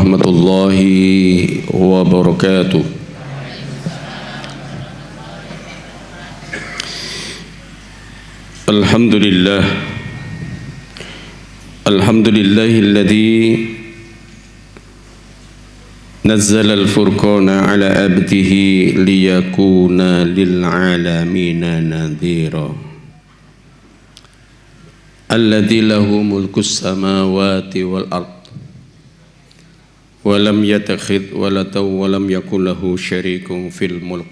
warahmatullahi wabarakatuh. Alhamdulillah. Alhamdulillahilladzi nazzala al-furqana ala abdihi liyakuna lil alamina nadhira. Alladzi lahu mulkus samawati wal ard wa lam yattakhidh waladaw wa lam yakul lahu syarikun fil mulk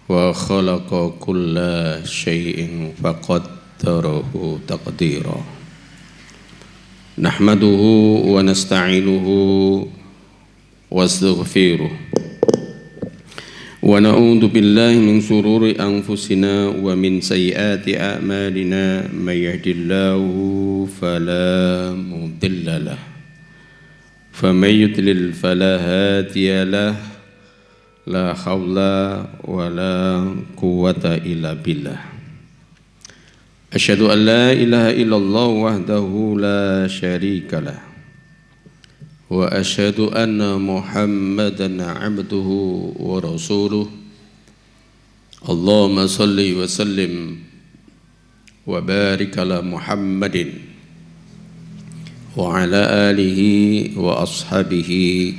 wa khalaqa kulla syai'in faqaddarahu taqdira. Nahmaduhu wa nasta'inuhu wa astaghfiruh wa na'udzu billahi min shururi anfusina wa min sayyiati a'malina may yahdihillahu fala mudilla lahu wa may yudlil fala hadiya lahu la haula wa la quwwata illa billah. Asyhadu an la ilaha illallah wahdahu la syarika lah wa asyhadu anna Muhammadan abduhu wa rasuluh. Allahumma salli wa sallim wa barik ala Muhammadin wa ala alihi wa ashabihi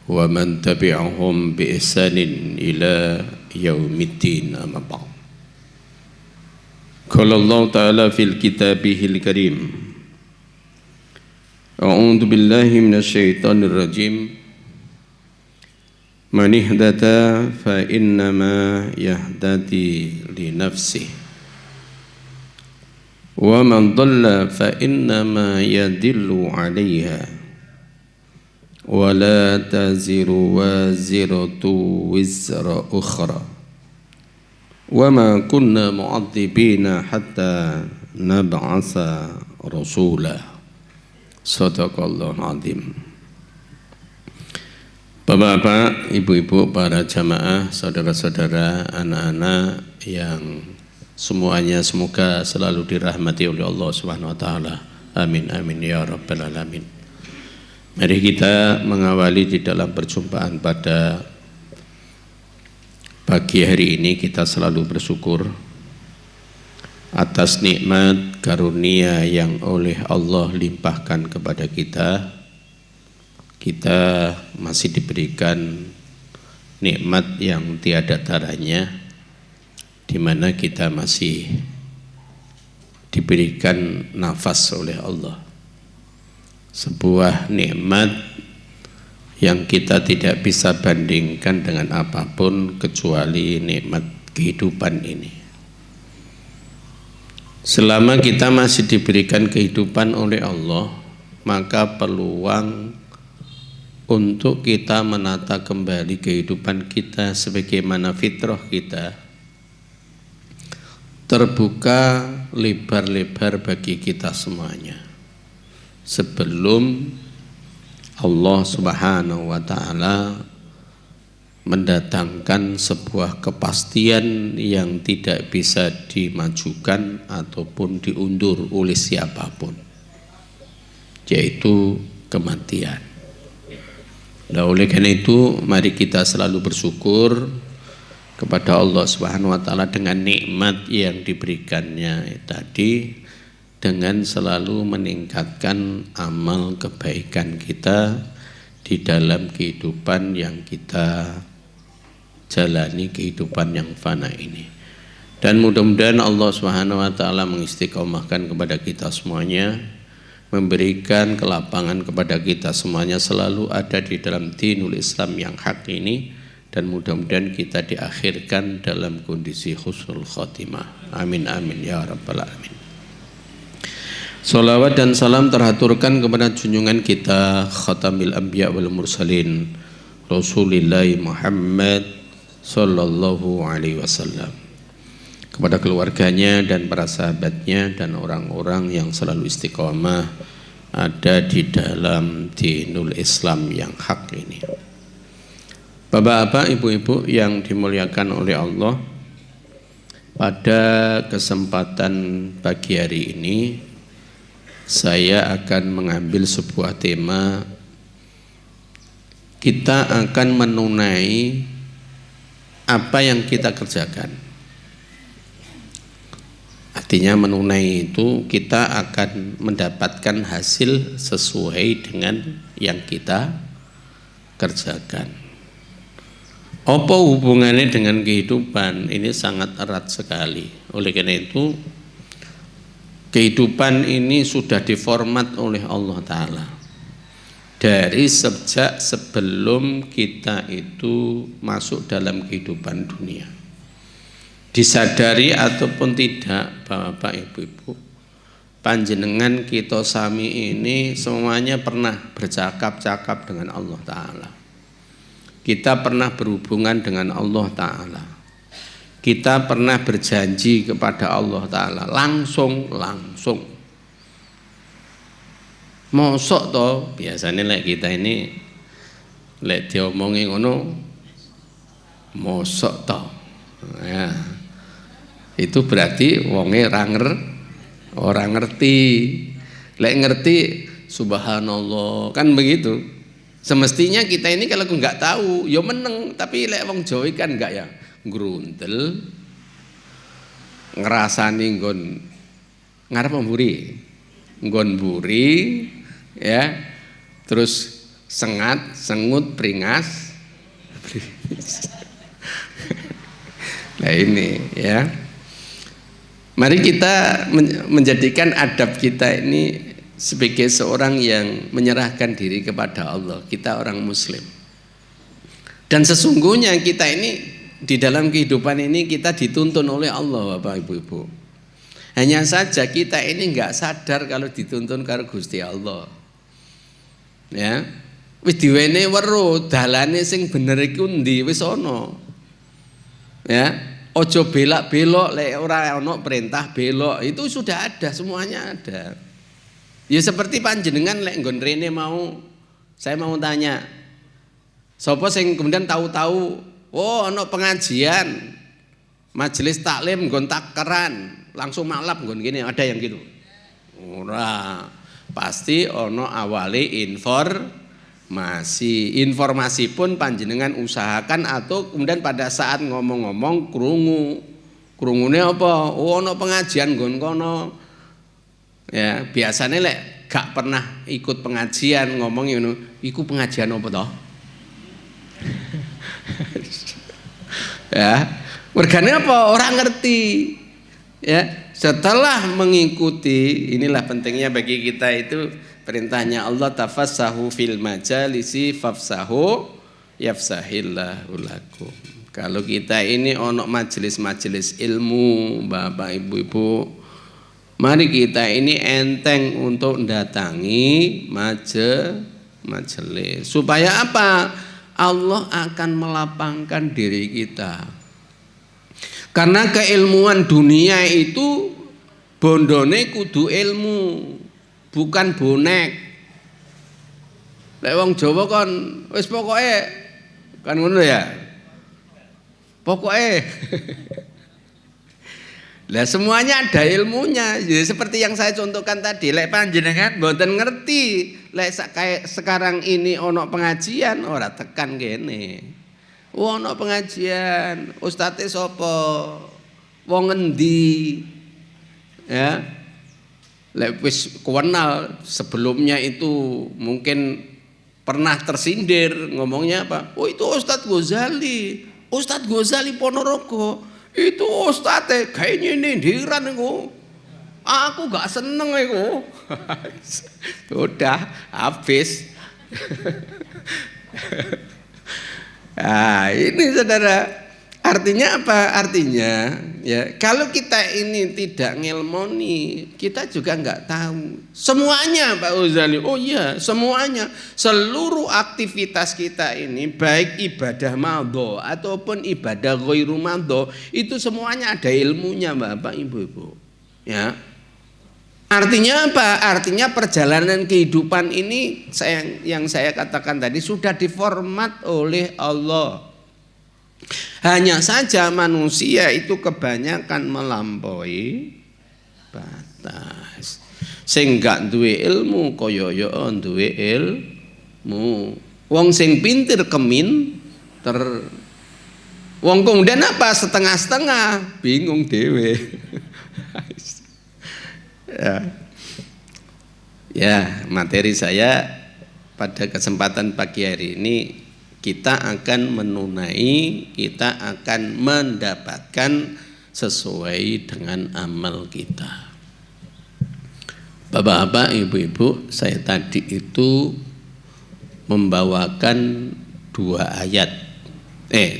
wa man tabi'ahum bi ihsanin ila yaumiddin, amma ba'd. Qala Allah ta'ala fil kitabihil karim, a'udzu billahi minasy syaithanir rajim. Man ihdata fa innama yahdati li nafsihi wa man dhalla fa innama yadillu 'alaiha wa la taziru waziratu wizra ukhra wa ma kunna mu'adzibina hatta nab'atsa rasula. Shadaqallahul azim. Bapak-bapak, ibu-ibu, para jamaah, saudara-saudara, anak-anak yang semuanya semoga selalu dirahmati oleh Allah Subhanahu wa taala. Amin amin ya rabbal alamin. Mari kita mengawali di dalam perjumpaan pada pagi hari ini. Kita selalu bersyukur atas nikmat karunia yang oleh Allah limpahkan kepada kita. Kita masih diberikan nikmat yang tiada taranya, di mana kita masih diberikan nafas oleh Allah. Sebuah nikmat yang kita tidak bisa bandingkan dengan apapun kecuali nikmat kehidupan ini. Selama kita masih diberikan kehidupan oleh Allah, maka peluang untuk kita menata kembali kehidupan kita sebagaimana fitrah kita terbuka lebar-lebar bagi kita semuanya. Sebelum Allah Subhanahu wa taala mendatangkan sebuah kepastian yang tidak bisa dimajukan ataupun diundur oleh siapapun, yaitu kematian. Nah, oleh karena itu mari kita selalu bersyukur kepada Allah Subhanahu wa taala dengan nikmat yang diberikannya tadi, dengan selalu meningkatkan amal kebaikan kita di dalam kehidupan yang kita jalani, kehidupan yang fana ini. Dan mudah-mudahan Allah Subhanahu wa taala mengistiqomahkan kepada kita semuanya, memberikan kelapangan kepada kita semuanya selalu ada di dalam dinul Islam yang hak ini, dan mudah-mudahan kita diakhirkan dalam kondisi husnul khotimah. Amin amin ya rabbal alamin. Salawat dan salam terhaturkan kepada junjungan kita Khatamil Anbiya wal Mursalin Rasulullah Muhammad sallallahu alaihi wasallam, kepada keluarganya dan para sahabatnya dan orang-orang yang selalu istiqomah ada di dalam dinul Islam yang hak ini. Bapak-bapak, ibu-ibu yang dimuliakan oleh Allah, pada kesempatan pagi hari ini saya akan mengambil sebuah tema kita akan menunai apa yang kita kerjakan. Artinya menunai itu kita akan mendapatkan hasil sesuai dengan yang kita kerjakan. Apa hubungannya dengan kehidupan? Ini sangat erat sekali. Oleh karena itu, kehidupan ini sudah diformat oleh Allah Ta'ala dari sejak sebelum kita itu masuk dalam kehidupan dunia. Disadari ataupun tidak, Bapak Ibu-ibu, panjenengan kita sami ini semuanya pernah bercakap-cakap dengan Allah Ta'ala. Kita pernah berhubungan dengan Allah Ta'ala. Kita pernah berjanji kepada Allah Ta'ala langsung. Mosok toh, biasanya kita ini diomongi ngono mosok toh. Ya. Itu berarti wonge orang ngerti. Ngerti subhanallah, kan begitu. Semestinya kita ini kalau nggak tahu, ya meneng. Tapi wong Jawa kan enggak ya, gruntel, ngerasani nggon ngarep mburi, nggon buri, ya, terus sengat, sengut, beringas. Nah ini ya. Mari kita menjadikan adab kita ini sebagai seorang yang menyerahkan diri kepada Allah. Kita orang Muslim. Dan sesungguhnya kita ini di dalam kehidupan ini kita dituntun oleh Allah, Bapak Ibu-ibu. Hanya saja kita ini enggak sadar kalau dituntun karo Gusti Allah. Ya. Wis diwene weruh dalane sing bener iku ndi wis ana. Ya. Ojo belak-belok lek ora ana perintah belok, itu sudah ada, semuanya ada. Ya seperti panjenengan lek nggon rene mau, saya mau tanya. Sapa sing kemudian tahu-tahu, oh ana pengajian, majelis taklim nggon takeran, langsung maklap nggon gini, ada yang gitu? Ora. Pasti ana awale informasi pun panjenengan usahakan atau kemudian pada saat ngomong-ngomong krungune apa? Oh ana pengajian nggon kono. Ya, biasanya lek gak pernah ikut pengajian ngomong ngono, iku pengajian apa toh? Ya, mergane apa? Orang ngerti. Ya, setelah mengikuti, inilah pentingnya bagi kita itu perintahnya Allah, tafassahu fil majalisi fafsahu yafsahillahu lakum. Kalau kita ini ono majelis-majelis ilmu, Bapak Ibu-ibu, mari kita ini enteng untuk mendatangi majelis. Supaya apa? Allah akan melapangkan diri kita. Karena keilmuan dunia itu bondone kudu ilmu, bukan bonek. Lek wong Jawa kan wis pokoke kan ngono ya. Pokoke. Lah semuanya ada ilmunya. Jadi seperti yang saya contohkan tadi, lek panjenengan mboten ngerti, lek kayak sekarang ini ono pengajian ora tekan kene. Ono pengajian, ustate sapa? Wong endi? Ya. Lek wis kenal sebelumnya itu mungkin pernah tersindir, ngomongnya apa? Oh itu Ustadz Ghazali. Ustadz Ghazali Ponorogo. Itu Ustadz kayaknya nyindiran iku. Aku gak seneng iku. Udah habis. Nah, ini saudara, artinya apa? Artinya ya kalau kita ini tidak ngilmoni, kita juga nggak tahu semuanya, Pak Ghazali. Oh iya, semuanya, seluruh aktivitas kita ini baik ibadah madho ataupun ibadah ghairu madho itu semuanya ada ilmunya, Bapak Ibu-ibu. Ya. Artinya apa? Artinya perjalanan kehidupan ini yang saya katakan tadi sudah diformat oleh Allah. Hanya saja manusia itu kebanyakan melampaui batas. Sing gak duwe ilmu kaya ya duwe ilmu. Wong sing pintir ter wong kemudian apa setengah-setengah bingung dewe. Ya, materi saya pada kesempatan pagi hari ini kita akan menunai, kita akan mendapatkan sesuai dengan amal kita. Bapak-bapak, ibu-ibu, saya tadi itu membawakan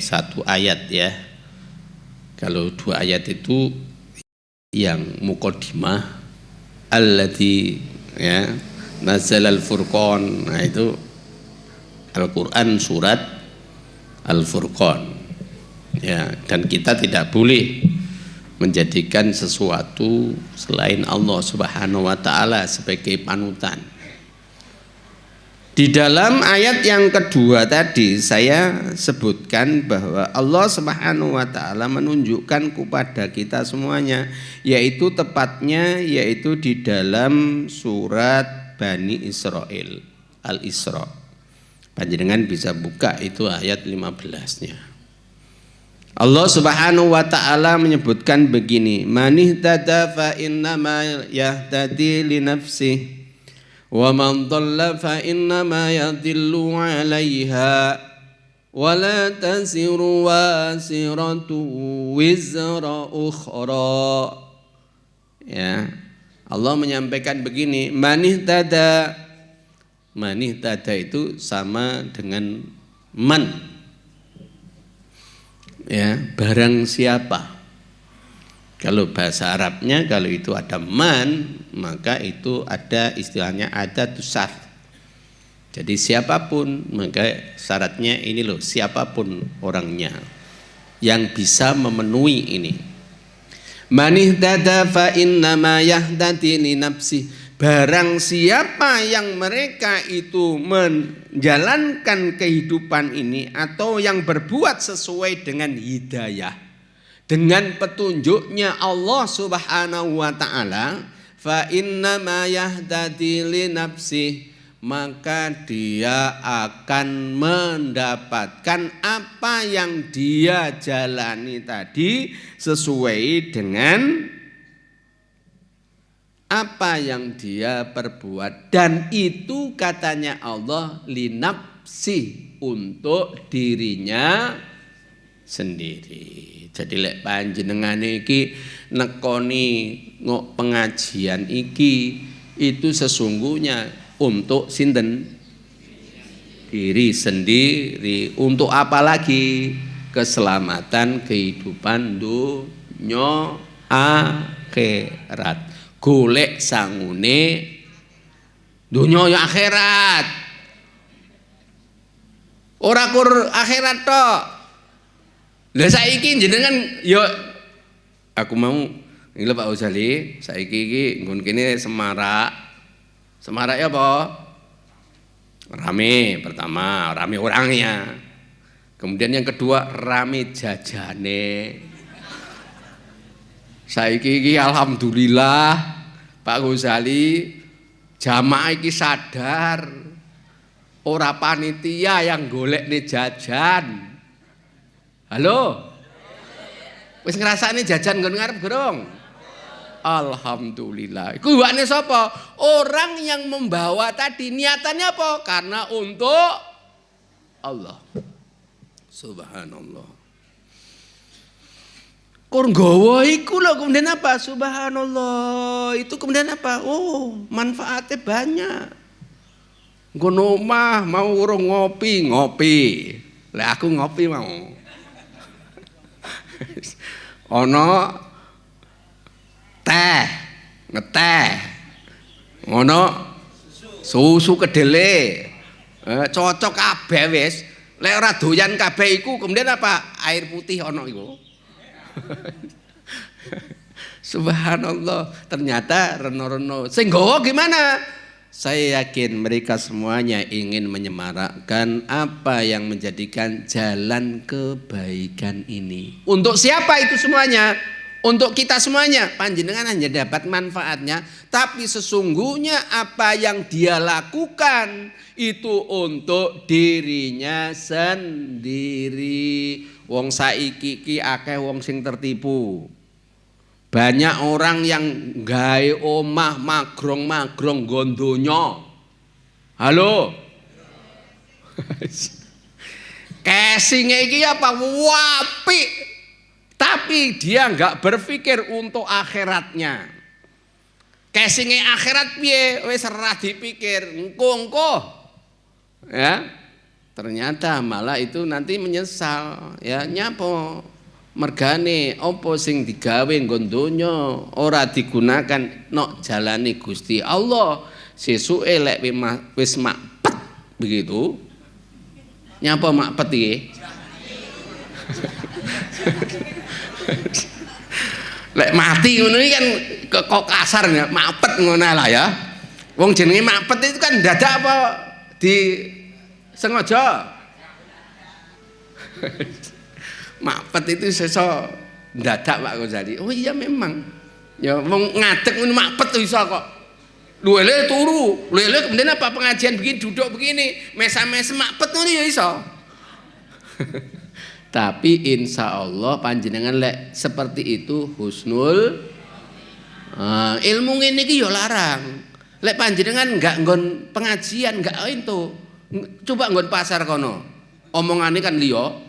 satu ayat ya. Kalau 2 ayat itu yang muqaddimah allati ya nazalal furqan, nah itu Al-Quran surat Al-Furqan ya, dan kita tidak boleh menjadikan sesuatu selain Allah Subhanahu wa taala sebagai panutan. Di dalam ayat yang kedua tadi saya sebutkan bahwa Allah Subhanahu wa taala menunjukkan kepada kita semuanya, yaitu tepatnya yaitu di dalam surat Bani Israel Al-Isra. Panjenengan bisa buka itu ayat 15-nya. Allah Subhanahu wa taala menyebutkan begini, man ihtada fa innama yahtadi li nafsihi wa man dhalla fa innama yadhillu 'alaiha wa la taziru wasiratu wizra ukhra. Ya. Allah menyampaikan begini, man ihtada itu sama dengan man ya, barang siapa. Kalau bahasa Arabnya kalau itu ada man, maka itu ada istilahnya ada tusar. Jadi siapapun, maka syaratnya ini loh, siapapun orangnya yang bisa memenuhi ini. Man ihtada fa innama yahdati li nafsihi. Barang siapa yang mereka itu menjalankan kehidupan ini atau yang berbuat sesuai dengan hidayah, dengan petunjuknya Allah Subhanahu wa taala, fa innama yahdadi li nafsihi, maka dia akan mendapatkan apa yang dia jalani tadi sesuai dengan apa yang dia perbuat, dan itu katanya Allah linapsi, untuk dirinya sendiri. Jadi lek panjenengan iki nekoni pengajian iki itu sesungguhnya untuk sinten? Diri sendiri. Untuk apa lagi? Keselamatan kehidupan dunya akhirat. Golek sangune dunya ya akhirat. Ora kur akhirat tok. Lah saiki jenengan yo aku mau iki Pak Uzali, saiki iki nggon kene semarak. Semarak ya apa? Rame, pertama rame orangnya. Kemudian yang kedua rame jajane. Saiki iki alhamdulillah Pak Ghazali jamaah iki sadar ora panitia yang golek nih jajan. Halo? Wis ngrasakne jajan nggon ngarep gerong? Alhamdulillah. Iku iwakne sapa? Orang yang membawa tadi niatannya apa? Karena untuk Allah. Subhanallah. Nggawa iku lho kemudian apa? Subhanallah. Itu kemudian apa? Oh, manfaatnya banyak. Nggono omah mau urung ngopi. Lah aku ngopi mau. Ono teh, ngeteh. Ono susu kedele. Cocok kabeh wis. Lek ora doyan kabeh iku kemudian apa? Air putih ono iku. Subhanallah, ternyata reno-reno sing nggawa gimana? Saya yakin mereka semuanya ingin menyemarakkan apa yang menjadikan jalan kebaikan ini. Untuk siapa itu semuanya? untuk kita semuanya. Panjenengan hanya dapat manfaatnya, tapi sesungguhnya apa yang dia lakukan itu untuk dirinya sendiri. Wong saiki ki akeh wong sing tertipu. Banyak orang yang gawe omah magrong-magrong gondonyo. Halo. Casing iki apa wapi, tapi dia nggak berpikir untuk akhiratnya. Casingnya akhirat piye wis ora dipikir, engko ya. Ternyata malah itu nanti menyesal ya, nyapo mergane opo sing digawe gondonyo ora digunakan nok jalani Gusti Allah, sesuke lek wis makpet begitu. Nyapa makpet iki? Lek mati ngono iki kan kok kasar ya, makpet ngono lah ya. Wong jenenge makpet itu kan dadak apa di sengaja. Makpet itu seso dadak Pak Ghazali. Oh iya memang. Ya wong ngadeg ngono makpet iso kok. Lele turu, lele kemudian apa pengajian begini, duduk begini, mesa-mesa makpet ngono ya iso. Tapi insya Allah panjenengan lek seperti itu husnul ilmu ini ki yo larang. Lek panjenengan enggak nggon pengajian, enggak itu. Coba nggon pasar kono. Omongane kan liya.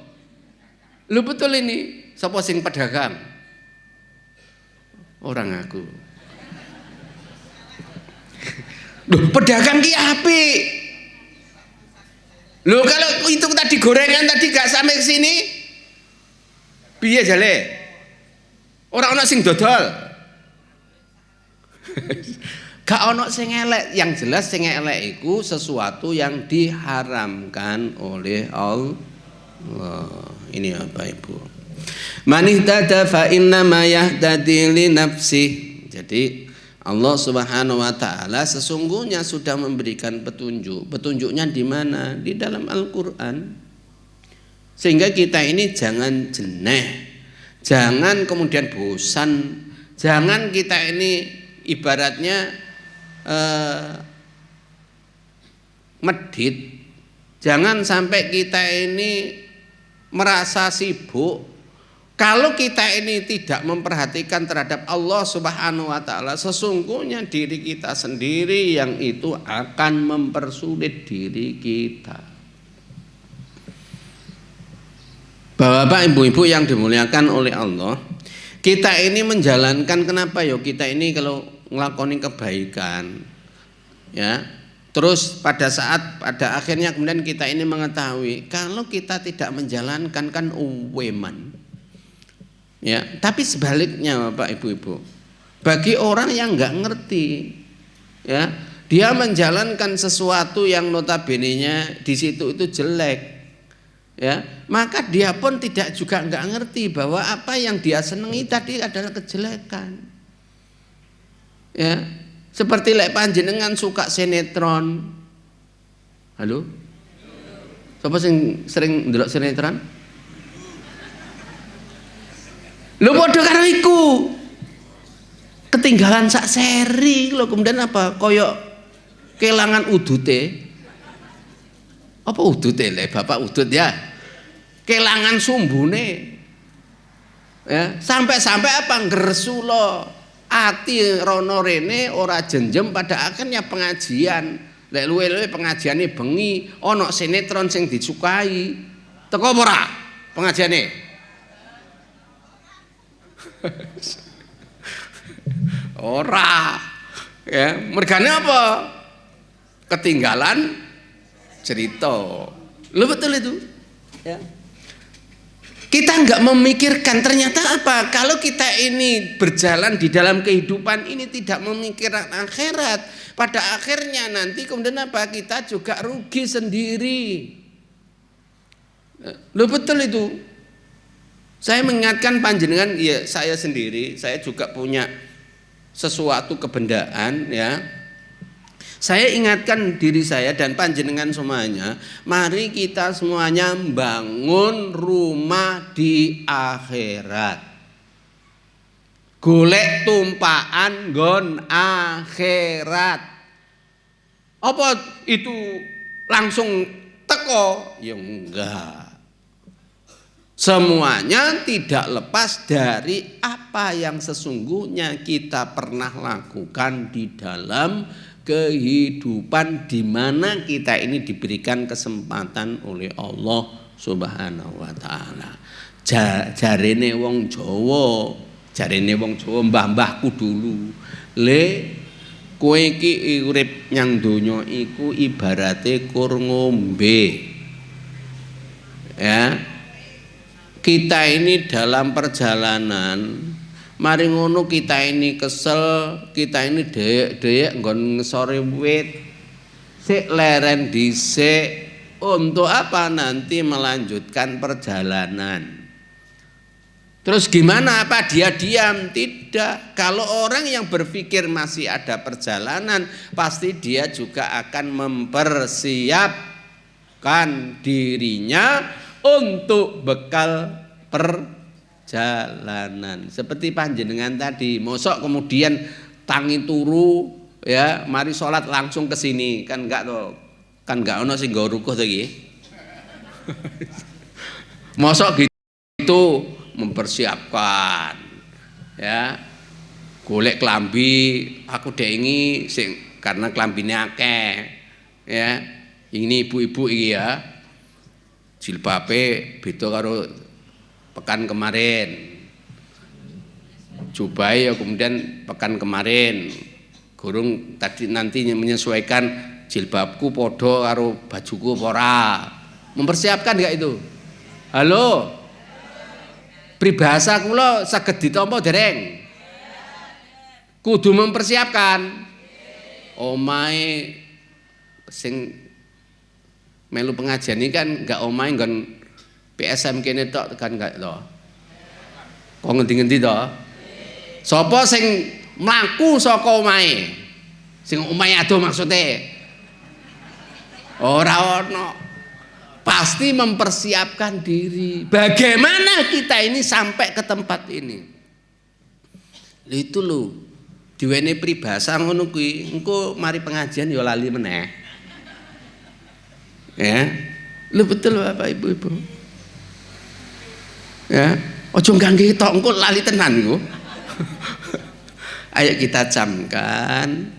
Lu betul ini, sapa sing pedagang? Orang aku. Loh, pedagang ki apik. Loh, kalau itu tadi gorengan tadi gak sampai ke sini, piye jale? Ora ana sing dodol. Gak ana sing elek, yang jelas sing elek iku sesuatu yang diharamkan oleh Allah. Ini apa Ibu? Man ihtada fa inna ma yahtadi li nafsi. Jadi Allah Subhanahu wa taala sesungguhnya sudah memberikan petunjuk. Petunjuknya di mana? Di dalam Al-Qur'an. Sehingga kita ini jangan jeneh, jangan kemudian bosan, jangan kita ini ibaratnya medit. Jangan sampai kita ini merasa sibuk. Kalau kita ini tidak memperhatikan terhadap Allah Subhanahu wa taala, sesungguhnya diri kita sendiri yang itu akan mempersulit diri kita. Bapak Ibu-ibu yang dimuliakan oleh Allah, kita ini menjalankan kenapa ya? Kita ini kalau ngelakoni kebaikan ya, terus pada akhirnya kemudian kita ini mengetahui kalau kita tidak menjalankan kan uweman. Ya, tapi sebaliknya Bapak Ibu-ibu, bagi orang yang nggak ngerti, ya, dia menjalankan sesuatu yang notabene-nya di situ itu jelek, ya, maka dia pun tidak juga nggak ngerti bahwa apa yang dia senangi tadi adalah kejelekan, ya, seperti lek panjenengan suka sinetron, halo, siapa sing sering ndelok sinetron? Lho padha karo iku. Ketinggalan sak seri lho kemudian apa? Koyok kelangan udute. Apa udute le Bapak udut ya? Kelangan sumbune. Ya, sampai apa ngresu lo. Ati rono rene ora jenjem pada akhirnya pengajian. Lek luwe-luwe pengajiane bengi, ana sinetron sing disukai. Teko ora pengajiane? Ora ya, mergane apa? Ketinggalan cerita. Lo betul itu ya. Kita nggak memikirkan ternyata apa? Kalau kita ini berjalan di dalam kehidupan ini tidak memikirkan akhirat, pada akhirnya nanti kemudian apa? Kita juga rugi sendiri. Lo betul itu. Saya mengingatkan panjenengan, ya saya sendiri, saya juga punya sesuatu kebendaan ya. Saya ingatkan diri saya dan panjenengan semuanya, mari kita semuanya bangun rumah di akhirat. golek tumpaan nggon akhirat. Apa itu langsung teko? Ya enggak. Semuanya tidak lepas dari apa yang sesungguhnya kita pernah lakukan di dalam kehidupan, di mana kita ini diberikan kesempatan oleh Allah Subhanahu wa taala. Jarene wong Jawa, mbah-mbahku dulu, le kowe iki urip nyang donya iku ibarate kur ngombe. Ya. Kita ini dalam perjalanan, mari ngono kita ini kesel, kita ini deyek nggon ngesore wit, sik leren dhisik, untuk apa nanti melanjutkan perjalanan. Terus gimana? Apa dia diam? Tidak. Kalau orang yang berpikir masih ada perjalanan, pasti dia juga akan mempersiapkan dirinya untuk bekal perjalanan. Seperti panjenengan tadi, mosok kemudian tangi turu ya, mari sholat langsung ke sini, kan enggak toh. Kan enggak ono sing nggo rukuh to iki. Mosok gitu mempersiapkan ya, golek klambi, aku dengi sing karena klambine akeh ya. Ini ibu-ibu iki ya, jilbabe beda karo pekan kemarin, jubai ya kemudian pekan kemarin, gurung tadi nanti menyesuaikan jilbabku podo karo bajuku ora. Mempersiapkan enggak itu? Halo, pribahasa kula saged ditampa dereng? Kudu mempersiapkan. Omahe sing melu pengajian ini kan enggak omahe nggon PSM kene tok kan enggak to. Kok ngendi-ngendi to? Sapa sing mlaku saka omahe? Sing omahe adoh maksude. Ora ono. Pasti mempersiapkan diri. Bagaimana kita ini sampai ke tempat ini? Itu lho. Diwene pribahasa ngono kuwi, engko mari pengajian ya lali meneh. Ya. Lho betul Bapak Ibu-ibu. Ya, ojo ganggu tok engko lali tenan iku. Ayo kita camkan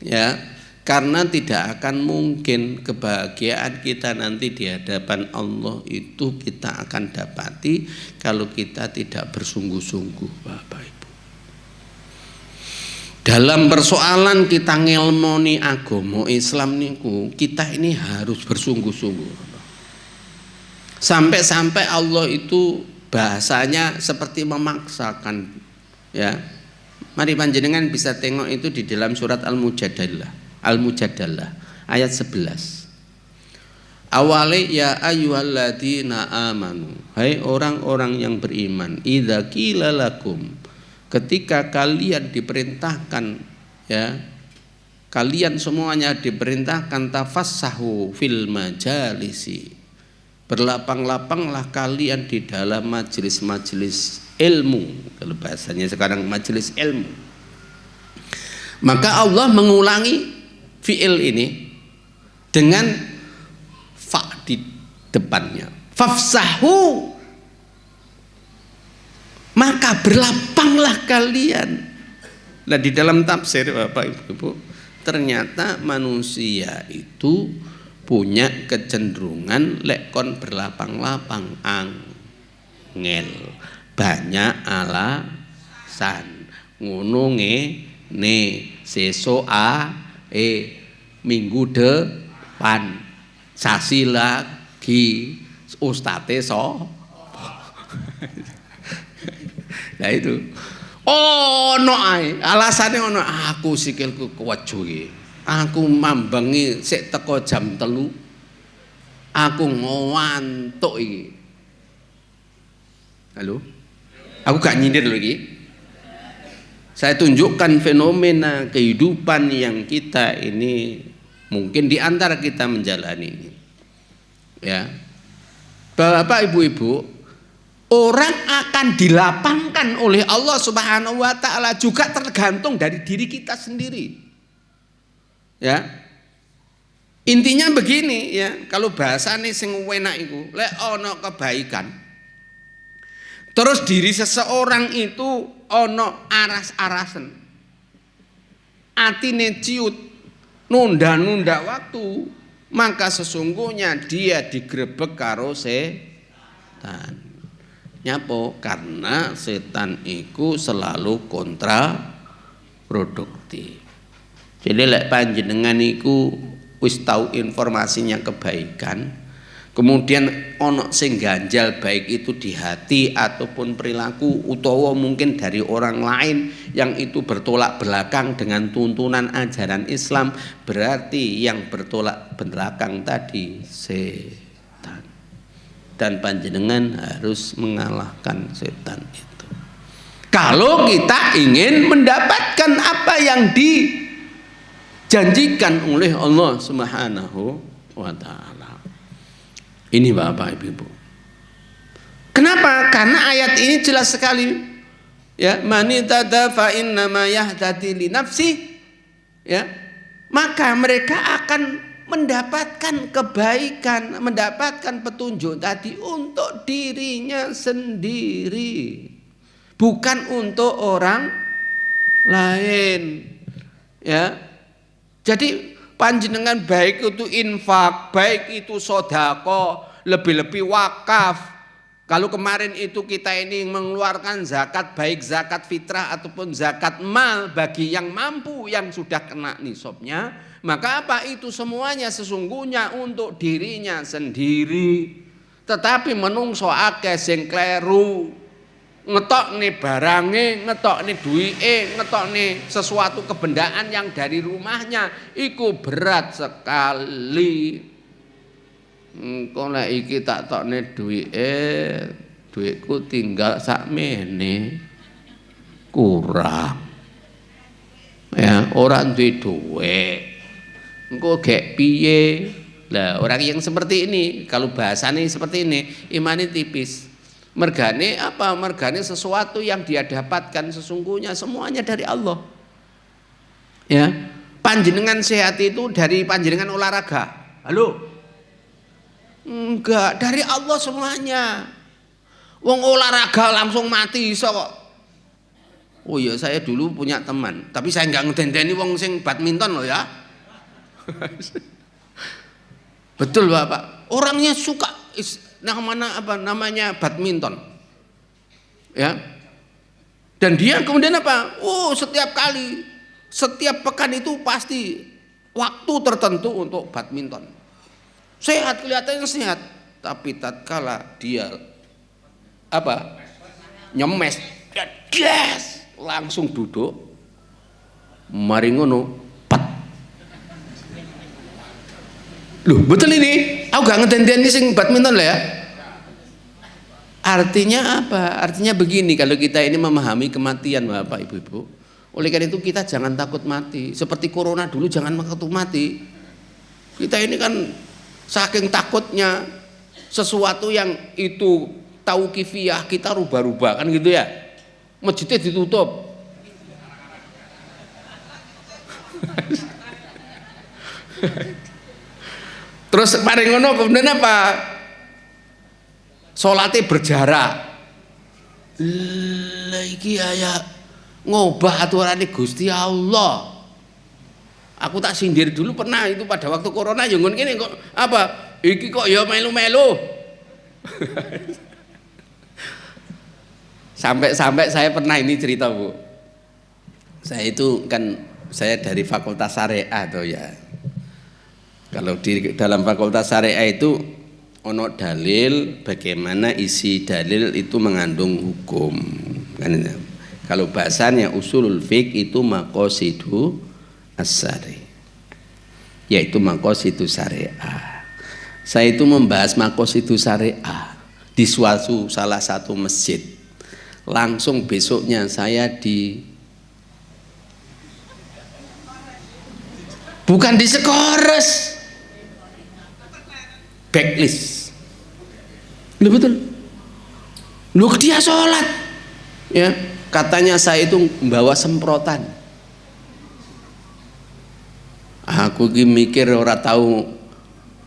ya, karena tidak akan mungkin kebahagiaan kita nanti di hadapan Allah itu kita akan dapati kalau kita tidak bersungguh-sungguh Bapak Ibu. Dalam persoalan kita ngelmoni agama Islam niku, kita ini harus bersungguh-sungguh. Sampai-sampai Allah itu bahasanya seperti memaksakan ya. Mari panjenengan bisa tengok itu di dalam surat Al-Mujadalah ayat 11. Awale ya ayyuhalladzina amanu, hai orang-orang yang beriman, idza qila lakum, ketika kalian diperintahkan ya, kalian semuanya diperintahkan tafassahu fil majalisi, berlapang-lapanglah kalian di dalam majelis-majelis ilmu. Kalau bahasanya sekarang majelis ilmu. Maka Allah mengulangi fi'il ini dengan fa di depannya. Fafsahu, maka berlapanglah kalian. Nah di dalam tafsir Bapak Ibu, ternyata manusia itu punya kecenderungan lekon berlapang-lapang, angel, banyak alasan, ngono ngene, sesuk minggu depan, sasi lagi, ustate so. Nah itu ono ae, alasane ono, aku sikilku kewejo iki. Aku mambangi sik teko jam 3. Aku ngantuk iki. Halo? Aku gak nyindir lho iki. Saya tunjukkan fenomena kehidupan yang kita ini mungkin di antara kita menjalani ini. Ya. Bapak Ibu-ibu, orang akan dilapangkan oleh Allah Subhanahu wa taala juga tergantung dari diri kita sendiri. Ya. Intinya begini ya, kalau bahasane sing enak iku, lek ana kebaikan terus diri seseorang itu ana aras-arasen. Atine ciut, nunda-nunda waktu, maka sesungguhnya dia digrebek karo setan. Nyapo? Karena setan iku selalu kontraproduktif. Jadi lek panjenengan iku wis tau informasinya kebaikan, kemudian ono sing ganjal baik itu di hati ataupun perilaku utawa mungkin dari orang lain yang itu bertolak belakang dengan tuntunan ajaran Islam, berarti yang bertolak belakang tadi setan. Dan panjenengan harus mengalahkan setan itu. Kalau kita ingin mendapatkan apa yang dijanjikan oleh Allah Subhanahu wa taala. Ini Bapak Ibu. Kenapa? Karena ayat ini jelas sekali. Ya, man ittaba fa innama yahtadi li nafsi. Ya. Maka mereka akan mendapatkan kebaikan, mendapatkan petunjuk tadi untuk dirinya sendiri, bukan untuk orang lain. Ya, jadi panjenengan baik itu infak, baik itu sodako, lebih-lebih wakaf. Kalau kemarin itu kita ini mengeluarkan zakat, baik zakat fitrah ataupun zakat mal bagi yang mampu yang sudah kena nisabnya, maka apa itu semuanya sesungguhnya untuk dirinya sendiri. Tetapi menungso akeh sing kleru, ngetokne barange, ngetokne duwike, ngetokne sesuatu kebendaan yang dari rumahnya, iku berat sekali. Engko lek iki tak tokne duwike, duitku tinggal sakmene, kurang. Ya, orang duwe duit. Engko gek piye? Lah orang yang seperti ini, kalau bahasane seperti ini, imane tipis. Mergane apa? Mergane sesuatu yang dia dapatkan sesungguhnya semuanya dari Allah. Ya, panjenengan sehat itu dari panjenengan olahraga. Halo? Enggak, dari Allah semuanya. Wong olahraga langsung mati iso kok. Oh iya, saya dulu punya teman, tapi saya enggak ngedendeni wong sing badminton loh ya. Betul Bapak, orangnya suka namanya badminton, ya. Dan dia kemudian apa? Oh setiap kali, setiap pekan itu pasti waktu tertentu untuk badminton. Sehat, kelihatannya sehat, tapi tatkala dia apa? Nyemes, yes, langsung duduk, mari ngono. Loh, betul ini. Aku gak ngeden-den sing badminton lah ya. Artinya apa? Artinya begini, kalau kita ini memahami kematian Bapak Ibu-ibu, oleh karena itu kita jangan takut mati. Seperti corona dulu jangan takut mati. Kita ini kan saking takutnya sesuatu yang itu tauqifiyah kita rubah-rubah kan gitu ya. Masjidnya ditutup. Terus paling ngono kemudian apa? Salate berjarak. Lah iki aya ngobah aturane Gusti Allah. Aku tak sindir dulu pernah itu pada waktu corona ya ngono kene kok apa? Iki kok ya melu-melu. Sampai saya pernah ini cerita, Bu. Saya itu kan saya dari Fakultas Syariah tuh ya. Kalau di dalam Fakultas Syariah itu ono dalil, bagaimana isi dalil itu mengandung hukum. Kan, kalau bahasanya usulul fiqh itu maqasidu as-syari, yaitu maqasidu syariah. Saya itu membahas maqasidu syariah di salah satu masjid. Langsung besoknya saya bukan di Sekores, backlist. Loh betul. Loh, dia sholat, ya katanya saya itu membawa semprotan. Aku mikir ora tahu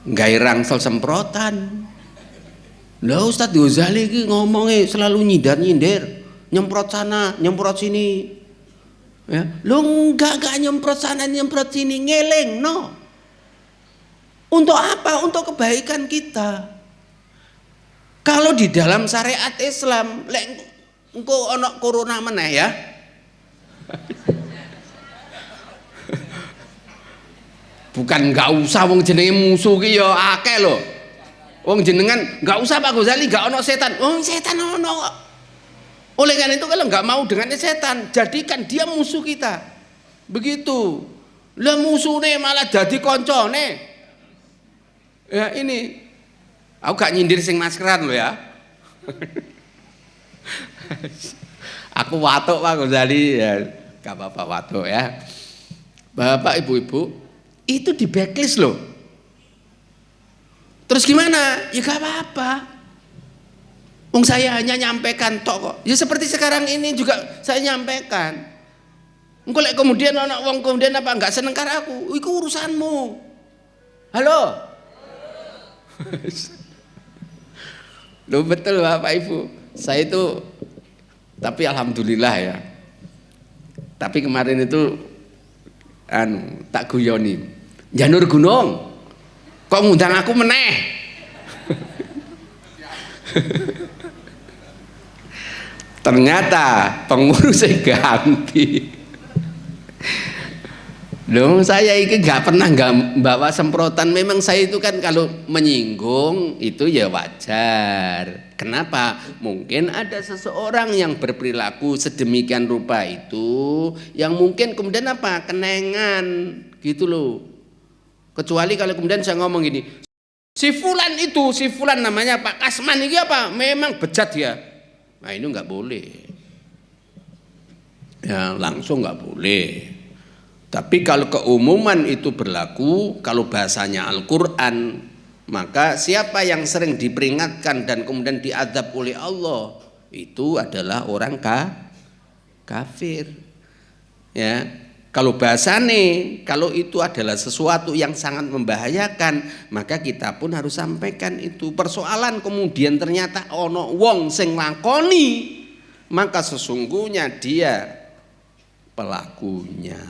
gawe rangsel semprotan. Lah Ustadz Ghazali iki ngomongnya selalu nyindir, nyemprot sana, nyemprot sini. Ya, lu enggak nyemprot sana, nyemprot sini, ngeleng no. Untuk apa? Untuk kebaikan kita. Kalau di dalam syariat Islam, lek engko ana corona meneh ya. Bukan enggak usah wong jenenge musuh ki ya akeh lho. Wong jenengan enggak usah Pak Ghazali, enggak ono setan. Wong setan ono. Oleh karena itu kalau enggak mau dengan setan, jadikan dia musuh kita. Begitu. Lah musuhnya malah jadi koncone. Ya ini. Aku gak nyindir sing maskeran lho ya. Aku watuk Pak Ghazali ya. Gak apa-apa watuk ya. Bapak Ibu-ibu, itu di backlist loh. Terus gimana? Ya gak apa-apa. Wong saya hanya nyampaikan tok kok. Ya seperti sekarang ini juga saya nyampaikan. Engko lek kemudian ana wong kemudian apa enggak seneng karo aku, iku urusanmu. Halo. Loh betul Bapak Ibu. Saya itu tapi alhamdulillah ya. Tapi kemarin itu tak guyoni. Janur gunung. Kok ngundang aku meneh? Ternyata pengurusnya ganti. Loh saya ini gak pernah gak bawa semprotan. Memang saya itu kan kalau menyinggung itu ya wajar. Kenapa? Mungkin ada seseorang yang berperilaku sedemikian rupa itu, yang mungkin kemudian apa? Kenengan gitu loh. Kecuali kalau kemudian saya ngomong gini, si fulan namanya Pak Kasman ini apa? Memang bejat ya. Nah ini nggak boleh. Ya langsung nggak boleh. Tapi kalau keumuman itu berlaku, kalau bahasanya Al-Quran, maka siapa yang sering diperingatkan dan kemudian diadab oleh Allah, itu adalah orang kafir. Ya, kalau bahasane, kalau itu adalah sesuatu yang sangat membahayakan, maka kita pun harus sampaikan itu. Persoalan kemudian ternyata ono wong sing lakoni, maka sesungguhnya dia pelakunya.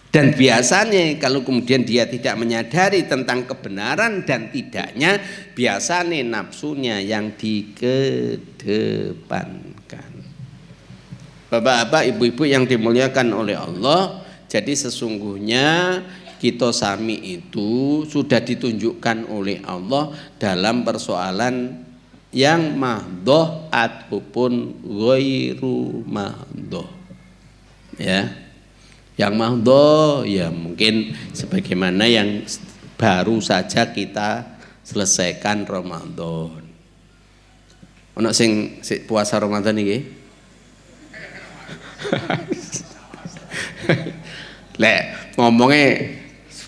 Dan biasanya kalau kemudian dia tidak menyadari tentang kebenaran dan tidaknya, biasanya nafsunya yang dikedepankan. Bapak-bapak, ibu-ibu yang dimuliakan oleh Allah, jadi sesungguhnya kita sami itu sudah ditunjukkan oleh Allah dalam persoalan yang mahdhoh ataupun ghairu mahdhoh. Ya. Yang mahdhoh ya mungkin sebagaimana yang baru saja kita selesaikan Ramadan. Ono sing puasa Ramadan iki? Lek ngomongnya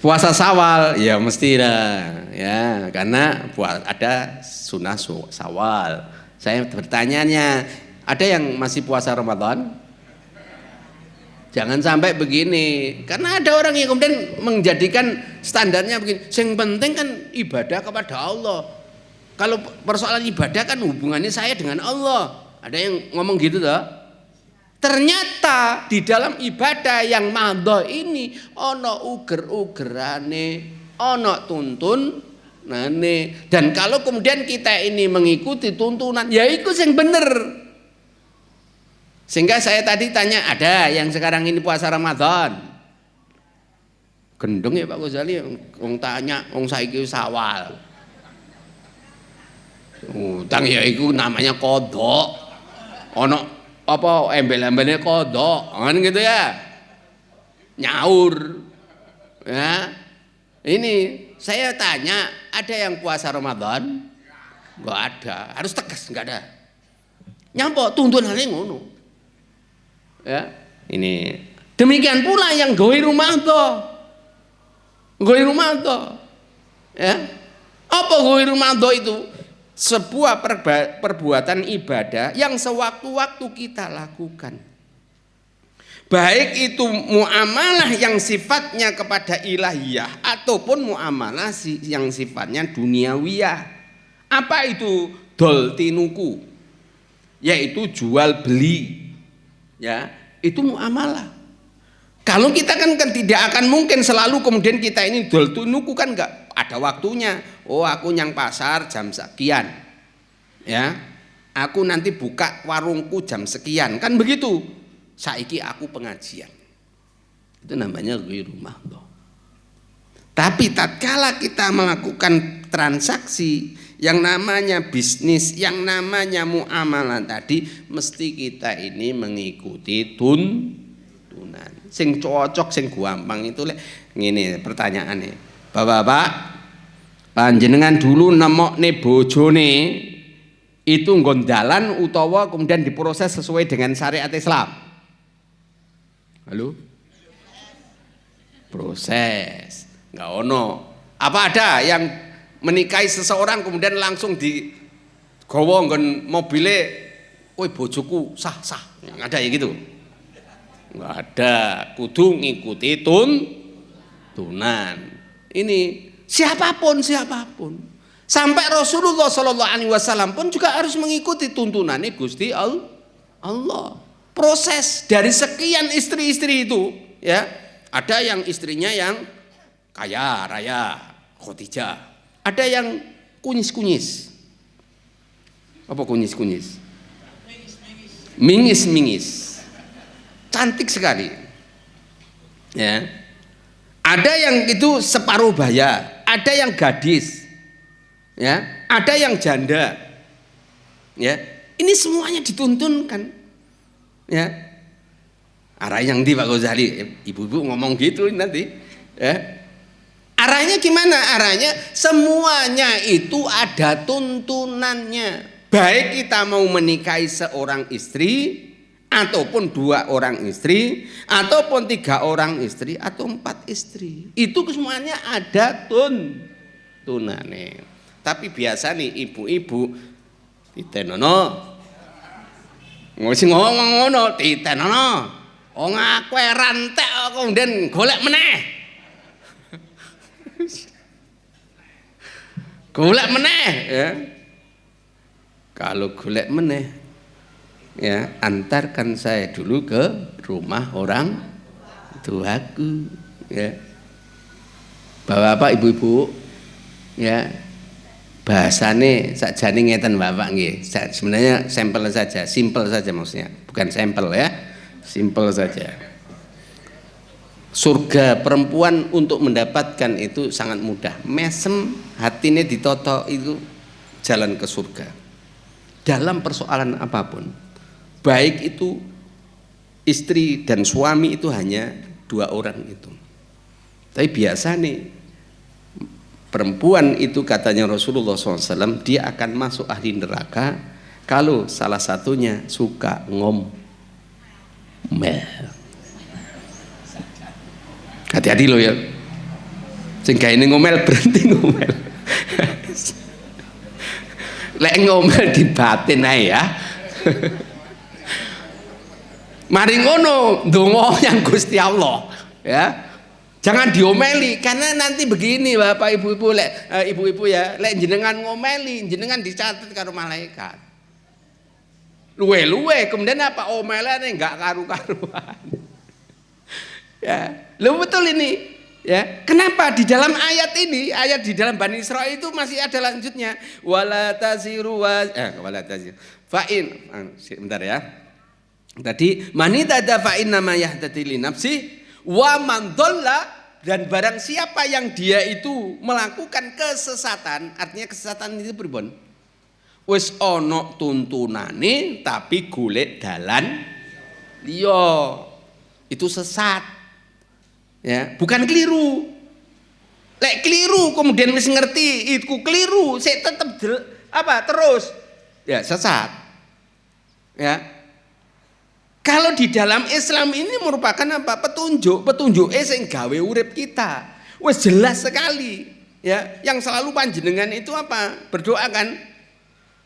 puasa Syawal ya mesti lah ya, karena ada sunnah Syawal. Saya bertanyanya, ada yang masih puasa Ramadan? Jangan sampai begini, karena ada orang yang kemudian menjadikan standarnya begini. Yang penting kan ibadah kepada Allah. Kalau persoalan ibadah kan hubungannya saya dengan Allah. Ada yang ngomong gitu toh. Ternyata di dalam ibadah yang mahdhoh ini ono uger-ugerane, ono tuntunane. Dan kalau kemudian kita ini mengikuti tuntunan, ya itu yang benar. Sehingga saya tadi tanya, ada yang sekarang ini puasa Ramadan? Gendeng ya Pak Ghazali, wong tanya, wong saiki Syawal. Utang ya itu namanya kodok. Ono apa embel-embelnya kodok, kan gitu ya. Nyaur. Ya. Ini saya tanya, ada yang puasa Ramadan? Enggak ada, harus tegas, enggak ada. Nyampo tuntunannya ngono. Ya, ini demikian pula yang ghairu mahdhoh. Ghairu mahdhoh. Ya. Apa ghairu mahdhoh itu? sebuah perbuatan ibadah yang sewaktu-waktu kita lakukan. Baik itu muamalah yang sifatnya kepada ilahiyah ataupun muamalah yang sifatnya duniawiyah. Apa itu dol tinuku? Yaitu jual beli. Ya, itu muamalah. Kalau kita kan tidak akan mungkin selalu kemudian kita ini dol tinuku, kan enggak ada waktunya. Oh, aku nyang pasar jam sekian. Ya. Aku nanti buka warungku jam sekian. Kan begitu. Saiki aku pengajian. Itu namanya ghairu mahdhah. Tapi tatkala kita melakukan transaksi yang namanya bisnis, yang namanya muamalah tadi, mesti kita ini mengikuti tunan. Sing cocok, sing gampang itu ngene pertanyaannya. Bapak-bapak, panjenengan dulu nemokne bojone itu nggon dalan utawa kemudian diproses sesuai dengan syariat Islam? Halo? Proses. Enggak ono. Apa ada yang menikahi seseorang kemudian langsung digowo nggon mobile, "Woi bojoku sah." Yang ada ya gitu. Enggak ada, kudu ngikuti tunan. Ini siapapun. Sampai Rasulullah Shallallahu Alaihi Wasallam pun juga harus mengikuti tuntunannya Gusti Allah. Proses dari sekian istri-istri itu, ya, ada yang istrinya yang kaya raya, Khadijah. Ada yang kunyis-kunyis. Apa kunyis-kunyis? Mingis. Cantik sekali. Ya. Ada yang itu separuh baya, ada yang gadis. Ya, ada yang janda. Ya. Ini semuanya dituntunkan. Ya. Arah yang di Pak Ghazali, ibu-ibu ngomong gitu nanti. Ya. Arahnya gimana? Arahnya semuanya itu ada tuntunannya. Baik kita mau menikahi seorang istri, ataupun 2 orang istri, ataupun 3 orang istri, atau 4 istri, itu semuanya ada tunane. Tapi biasa nih ibu-ibu titenono, ngomong ngono titenono, aku rantek kemudian golek meneh. Golek meneh, ya. Kalau golek meneh, ya, antarkan saya dulu ke rumah orang tuaku, ya. Bapak-bapak, ibu-ibu, ya, bahasane sakjane ngeten Bapak nggih. Sebenarnya sampel saja, simple saja maksudnya, bukan sampel ya, simple saja. Surga perempuan untuk mendapatkan itu sangat mudah. Mesem hatine ditoto itu jalan ke surga. Dalam persoalan apapun. Baik itu istri dan suami itu hanya 2 orang itu. Tapi biasa nih perempuan itu katanya Rasulullah SAW, dia akan masuk ahli neraka kalau salah satunya suka ngomel. Hati-hati loh ya. Sehingga ini ngomel berhenti ngomel. Lek ngomel di batin ae ya. Mari ngono ndonga yang Gusti Allah, ya. Jangan diomeli, karena nanti begini Bapak Ibu-ibu, ibu-ibu ya, lek jenengan ngomeli, jenengan dicatat karo malaikat. Luwe-luwe kemudian apa omelane enggak karu-karuan. Ya, lu betul ini. Ya, kenapa di dalam ayat ini, ayat di dalam Bani Israil itu masih ada lanjutnya. Wala taziru fa'in. Bentar ya. Tadi manitada fa'in nama yahtati li nafsi wa man dhalla, dan barang siapa yang dia itu melakukan kesesatan, artinya kesesatan itu pripun? Wis ana tuntunane tapi golek dalan liya. Itu sesat. Ya, bukan keliru. Lek keliru kemudian wis ngerti itu keliru, saya tetap terus ya sesat. Ya. Kalau di dalam Islam ini merupakan apa? Petunjuk sing gawe urip kita. Wis jelas sekali. Ya, yang selalu panjenengan itu apa? Berdoa kan?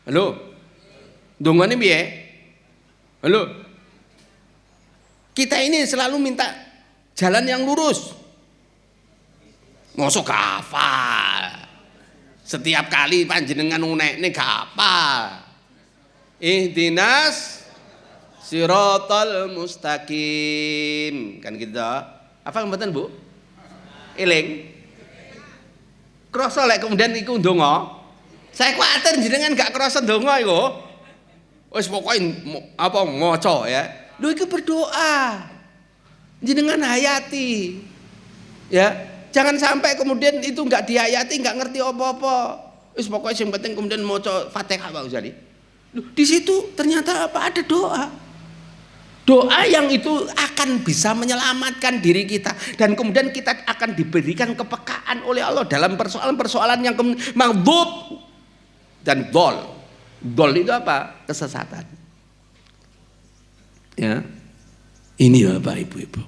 Halo. Dongane piye? Halo. Kita ini selalu minta jalan yang lurus. Mosok hafal. Setiap kali panjenengan ngunekne gak hafal. Ihdinas siratal mustaqim. Kan gitu. Hafal mboten, Bu? Eling. Krasa lek kemudian iku ndonga. Saya kuwatir jenengan gak krasa ndonga iku. Wis pokoke apa maca ya. Lho iki berdoa. Jenengan hayati. Ya, jangan sampai kemudian itu enggak dihayati, enggak ngerti apa-apa. Wis pokoke sing penting kemudian maca Fatihah Pak Ustaz. Loh, di situ ternyata apa? Ada doa. Doa yang itu akan bisa menyelamatkan diri kita dan kemudian kita akan diberikan kepekaan oleh Allah dalam persoalan-persoalan yang maghdub dan dol. Dol itu apa? Kesesatan. Ya. Ini Bapak Ibu-ibu.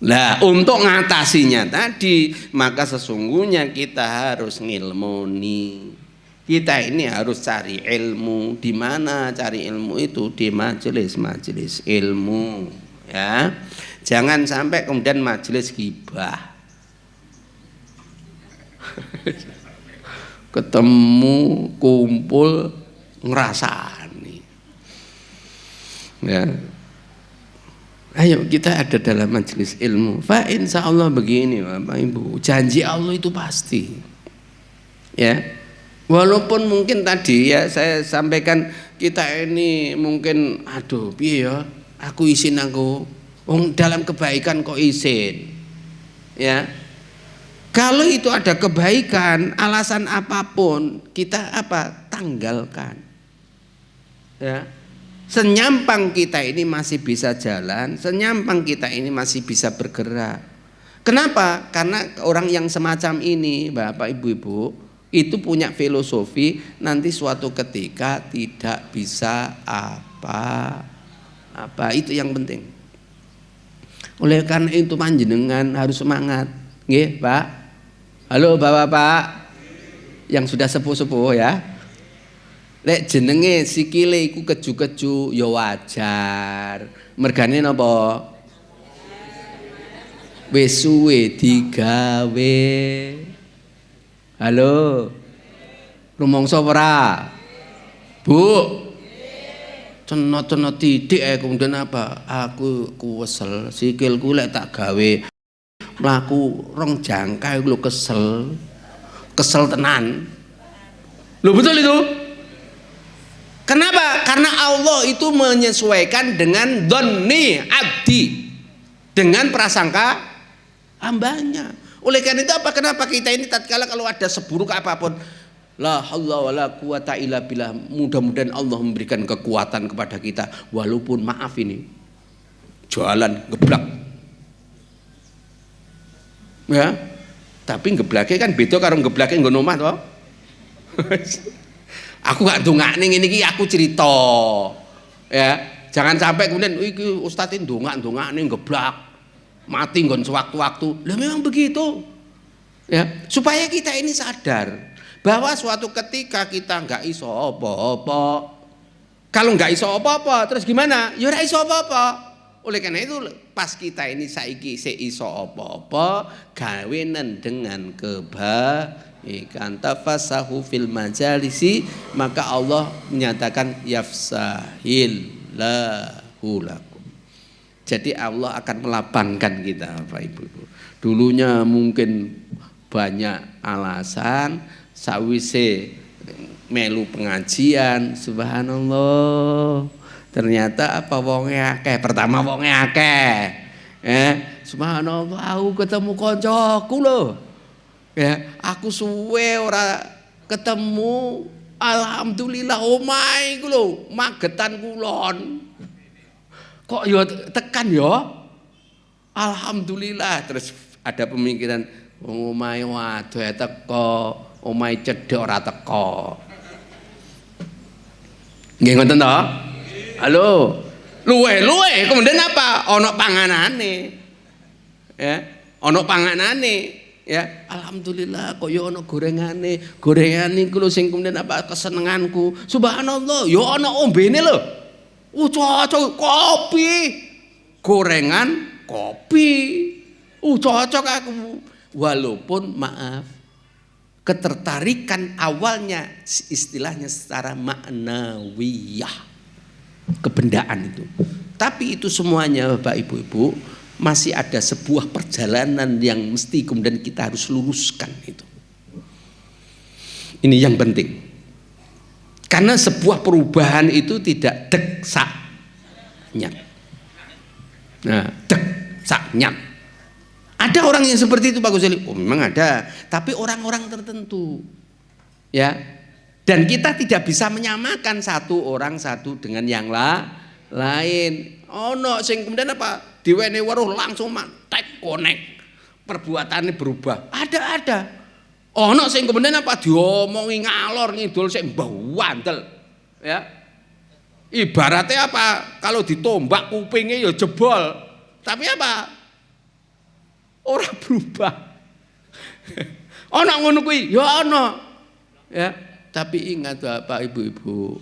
Nah, untuk ngatasinya tadi, maka sesungguhnya kita harus ngilmuni. Kita ini harus cari ilmu. Di mana cari ilmu itu? Di majelis-majelis ilmu, ya. Jangan sampai kemudian majelis ghibah. Ketemu, kumpul, ngerasani. Ya. Ayo kita ada dalam majelis ilmu. Fa insya Allah begini Bapak Ibu, janji Allah itu pasti. Ya. Walaupun mungkin tadi ya saya sampaikan kita ini mungkin aduh piye ya aku izin aku dalam kebaikan kok izin. Ya. Kalau itu ada kebaikan, alasan apapun kita apa? Tanggalkan. Ya. Senyampang kita ini masih bisa jalan, senyampang kita ini masih bisa bergerak. Kenapa? Karena orang yang semacam ini, Bapak Ibu-ibu, itu punya filosofi nanti suatu ketika tidak bisa apa itu yang penting. Oleh karena itu panjenengan harus semangat, nggih, Pak. Halo Bapak-bapak yang sudah sepuh-sepuh ya. Lek jenenge sikile iku keju-keju ya wajar. Mergane napa? Wis suwe digawe. Halo. Rumangsa ora? Bu. Cenot-cenot titik kemudian apa? Aku kesel, sikilku lek tak gawe mlaku rong jangka lho kesel. Kesel tenan. Lho betul itu? Kenapa? Karena Allah itu menyesuaikan dengan dhanni abdi, dengan prasangka hambanya. Oleh karena itu apa? Kenapa kita ini tatkala kalau ada seburuk apapun, la haula wala quwata illa billah, mudah-mudahan Allah memberikan kekuatan kepada kita walaupun maaf ini jualan geblak. Ya. Tapi geblake kan beda karo geblake nggon omah to. Aku gak ndongakne ngene iki, aku cerita. Ya, jangan sampai kemudian iki ustaz ndongakne geblak. Mati nggon sewaktu-waktu. Lah memang begitu. Ya, supaya kita ini sadar bahwa suatu ketika kita enggak iso apa-apa. Kalau enggak iso apa-apa, terus gimana? Ya ora iso apa-apa. Oleh karena itu pas kita ini saiki se iso apa-apa, gawenan dengan kebaikan tafasahu fil majalisi, maka Allah menyatakan yafsahillahu lakum. Jadi Allah akan melapangkan kita Bapak Ibu. Dulunya mungkin banyak alasan, sawise melu pengajian, subhanallah. Ternyata apa wonge akeh. Pertama wonge akeh. Subhanallah aku ketemu koncoku lho. Ya, aku suwe ora ketemu. Alhamdulillah omahe iku lho, Magetan Kulon. Kok ya tekan ya? Alhamdulillah. Terus ada pemikiran omahe waduh teko, omahe cedhek ora teko. Nggih ngoten to? Halo. Luwe kemudian apa? Ono panganane. Ya, ono panganane. Ya, alhamdulillah kok ya ana gorengane iku lho sing kemudian apa kesenenganku. Subhanallah, ya ana ombene lho. Cocok kopi. Gorengan kopi. Cocok aku. Walaupun maaf, ketertarikan awalnya istilahnya secara maknawiyah, kebendaan itu. Tapi itu semuanya Bapak Ibu-ibu masih ada sebuah perjalanan yang mesti kemudian kita harus luruskan itu. Ini yang penting. Karena sebuah perubahan itu tidak dek sak nyat. Nah, dek sak nyat. Ada orang yang seperti itu Pak Ghazali. Oh, memang ada, tapi orang-orang tertentu. Ya. Dan kita tidak bisa menyamakan satu orang satu dengan yang lain. No, sing kemudian apa? Diwene weruh langsung mantek konek. Perbuatannya berubah. Ada. No, sing kemudian apa? Diomongi ngalor ngidul sing mbawandel. Ya. Ibaratnya apa? Kalau ditombak kupingnya ya jebol. Tapi apa? Orang berubah. Ono ngono kuwi, ya ono. Ya, tapi ingat Bapak Ibu-ibu,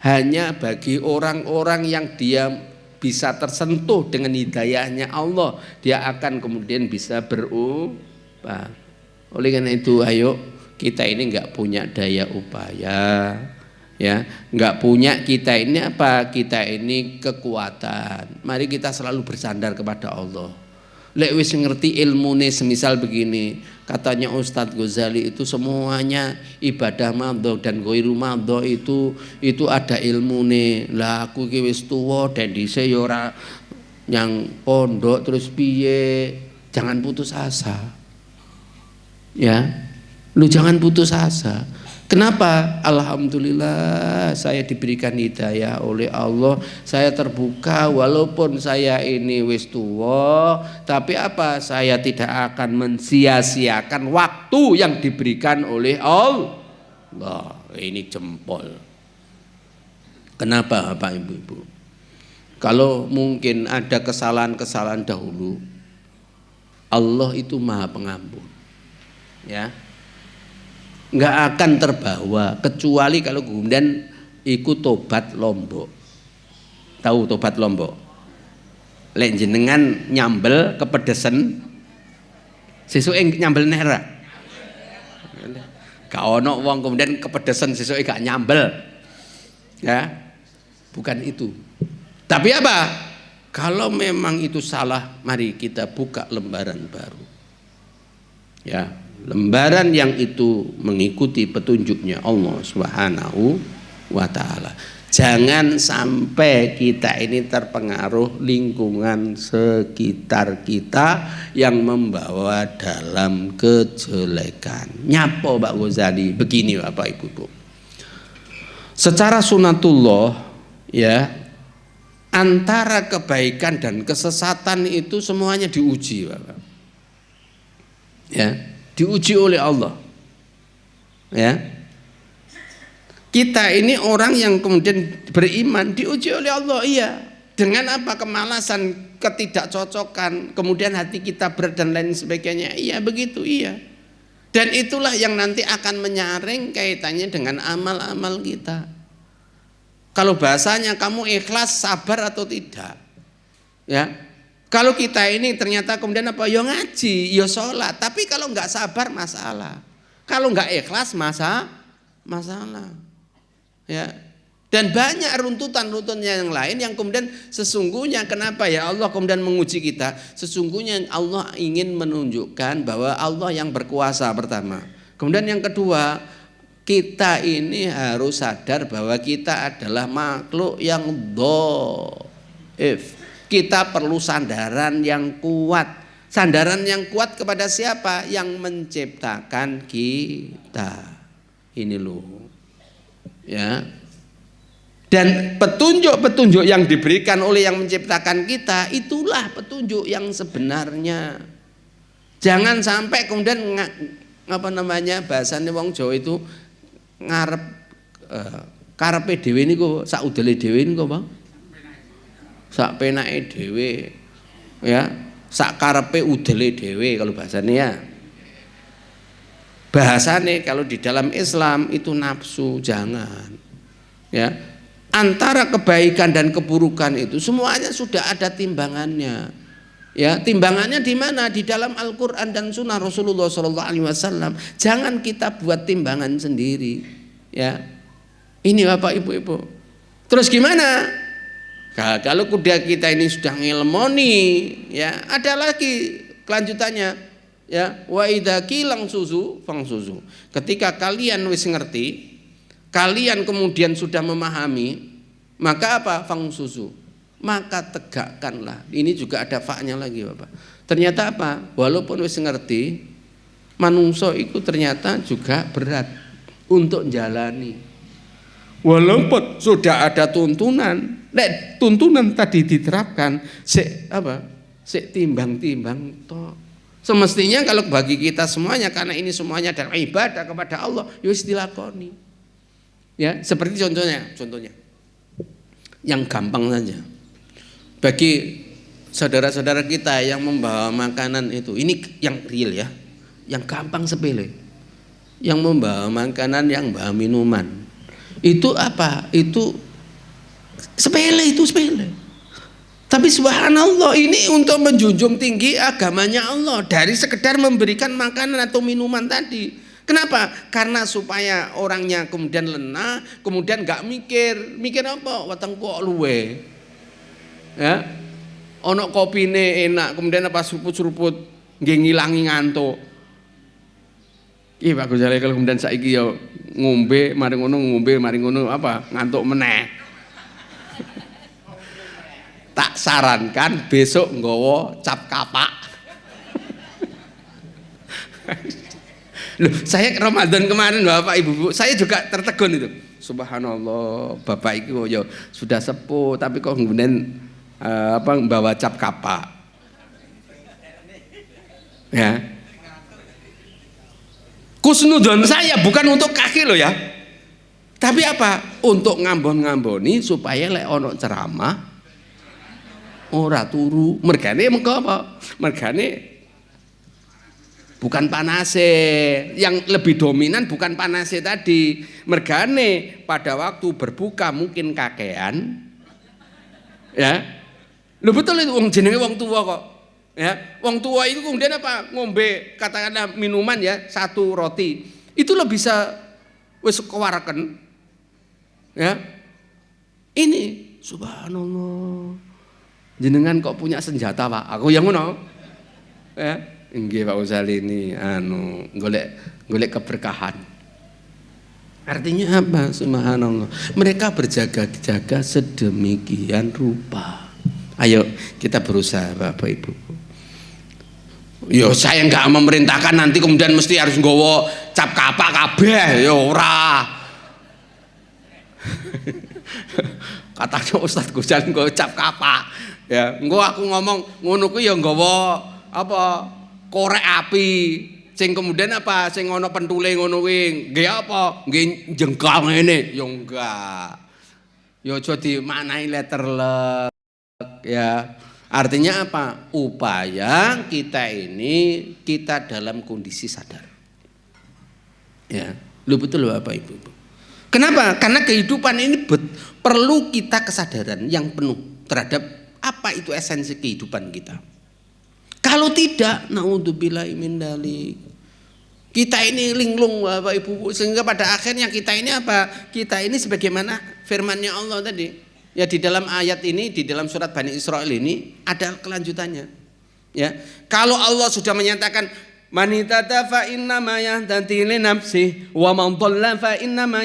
hanya bagi orang-orang yang dia bisa tersentuh dengan hidayahnya Allah, dia akan kemudian bisa berubah. Oleh karena itu, ayo kita ini enggak punya daya upaya, ya, enggak punya kita ini apa? Kita ini kekuatan. Mari kita selalu bersandar kepada Allah. Lek wis ngerti ilmune semisal begini, katanya Ustadz Ghazali itu semuanya ibadah madho dan ghairu madho itu ada ilmune. Lah aku ki wis tuwa dan dhisik ya ora nyang pondok terus piye? Jangan putus asa. Ya. Lu jangan putus asa. Kenapa? Alhamdulillah saya diberikan hidayah oleh Allah. Saya terbuka walaupun saya ini wis tuwa, tapi apa? Saya tidak akan mensia-siakan waktu yang diberikan oleh Allah. Ini jempol. Kenapa Bapak Ibu-ibu? Kalau mungkin ada kesalahan-kesalahan dahulu, Allah itu Maha Pengampun. Ya. Nggak akan terbawa kecuali kalau kemudian ikut tobat Lombok. Tahu tobat Lombok? Lek jenengan nyambel kepedesan sesuke nyambel nera. Gak ono wong kemudian kepedesan sesuke gak nyambel. Ya. Bukan itu. Tapi apa? Kalau memang itu salah, mari kita buka lembaran baru. Ya. Lembaran yang itu mengikuti petunjuknya Allah Subhanahu wa ta'ala. Jangan sampai kita ini terpengaruh lingkungan sekitar kita yang membawa dalam kejelekan. Nyapa Pak Ghazali begini Bapak Ibu. Secara sunatullah ya, antara kebaikan dan kesesatan itu semuanya diuji Bapak. Ya. Diuji oleh Allah. Ya. Kita ini orang yang kemudian beriman diuji oleh Allah, iya. Dengan apa? Kemalasan, ketidakcocokan, kemudian hati kita berat dan lain sebagainya. Iya, begitu, iya. Dan itulah yang nanti akan menyaring kaitannya dengan amal-amal kita. Kalau bahasanya kamu ikhlas, sabar atau tidak. Ya. Kalau kita ini ternyata kemudian apa? Ya ngaji, ya sholat. Tapi kalau nggak sabar masalah. Kalau nggak ikhlas masalah. Ya. Dan banyak runtutan-runtutannya yang lain yang kemudian sesungguhnya kenapa ya Allah kemudian menguji kita? Sesungguhnya Allah ingin menunjukkan bahwa Allah yang berkuasa pertama. Kemudian yang kedua, kita ini harus sadar bahwa kita adalah makhluk yang dhaif. Kita perlu sandaran yang kuat. Sandaran yang kuat kepada siapa? Yang menciptakan kita. Ini loh. Ya. Dan petunjuk-petunjuk yang diberikan oleh yang menciptakan kita, itulah petunjuk yang sebenarnya. Jangan sampai kemudian bahasane wong Jawa itu ngarep karepe dhewe niku sak udele dhewe niku Bang. Sak penake dhewe, ya, sak karepe udele dhewe kalau bahasane ya. bahasane kalau di dalam Islam itu nafsu, jangan. Ya. Antara kebaikan dan keburukan itu semuanya sudah ada timbangannya. Ya, timbangannya di mana? Di dalam Al-Qur'an dan Sunnah Rasulullah SAW. Jangan kita buat timbangan sendiri. Ya. Ini Bapak Ibu. Terus gimana? Nah, kalau kuda kita ini sudah ngilmoni, ya, ada lagi kelanjutannya. Ya, wa idza qilang suzu fangsuzu. Ketika kalian wis ngerti, kalian kemudian sudah memahami, maka apa? Fangsuzu. Maka tegakkanlah. Ini juga ada faknya lagi, Bapak. Ternyata apa? Walaupun wis ngerti, manungso itu ternyata juga berat untuk jalani. Walaupun sudah ada tuntunan, tuntunan tadi diterapkan, timbang-timbang toh. Semestinya kalau bagi kita semuanya, karena ini semuanya adalah ibadah kepada Allah, ya wis dilakoni. Ya, seperti contohnya yang gampang saja. Bagi saudara-saudara kita yang membawa makanan itu, ini yang real ya, yang gampang sepele. Yang membawa makanan, yang membawa minuman, itu apa? Itu sepele, Tapi subhanallah, ini untuk menjunjung tinggi agamanya Allah dari sekedar memberikan makanan atau minuman tadi. Kenapa? Karena supaya orangnya kemudian lena, kemudian nggak mikir apa? Wateng kok luwe. Ya, ono kopine enak, kemudian apa seruput nggih ngilangi ngantuk. Iya bagus jare kalau kemudian saiki ya ngombe, mari ngono apa ngantuk meneh. Tak sarankan besok nggawa cap kapak. Loh, saya Ramadan kemarin Bapak Ibu, saya juga tertegun itu. Subhanallah, Bapak itu ya sudah sepuh tapi kok kemudian bawa cap kapak. Ya. Kusnudon saya bukan untuk kaki loh ya. Tapi apa? Untuk ngambon-ngamboni supaya lek ono ceramah ora turu. Mergane mengko apa? Mergane bukan panase, yang lebih dominan bukan panase tadi. Mergane pada waktu berbuka mungkin kakean. Ya. Lho betul itu jenenge wong tua kok. Ya, wong tua itu kemudian apa? Ngombe katakanlah minuman ya, 1 roti. Itu lo bisa wis kewaraken. Ya. Ini subhanallah. Jenengan kok punya senjata, Pak? Aku yang ngono. Ya, nggih Pak Usali ini golek keberkahan. Artinya apa? Subhanallah. Mereka berjaga-jaga sedemikian rupa. Ayo kita berusaha Bapak Ibu. Yo saya nggak memerintahkan nanti kemudian mesti harus nggawa cap kapak kabeh, ya ora. Katanya Ustadz Gusjan nggawa cap kapak. Ya, engko aku ngomong ngono ku ya nggawa apa? Korek api. Sing kemudian apa? Sing ana pentule ngono kuwi. Nggih apa? Nggih jengkal ngene. Ya enggak. Ya aja dimaknai letterlek. Ya, artinya apa? Upaya kita dalam kondisi sadar. Ya, lu betul Bapak Ibu. Kenapa? Karena kehidupan ini perlu kita kesadaran yang penuh terhadap apa itu esensi kehidupan kita. Kalau tidak, naudzubillahi min dzalik. Kita ini linglung Bapak Ibu, sehingga pada akhirnya kita ini apa? Kita ini sebagaimana firman-Nya Allah tadi. Ya di dalam ayat ini, di dalam surat Bani Israil ini ada kelanjutannya. Ya, kalau Allah sudah menyatakan man ittata fa inna ma yahtadi li nafsi wa man dhalla fa inna ma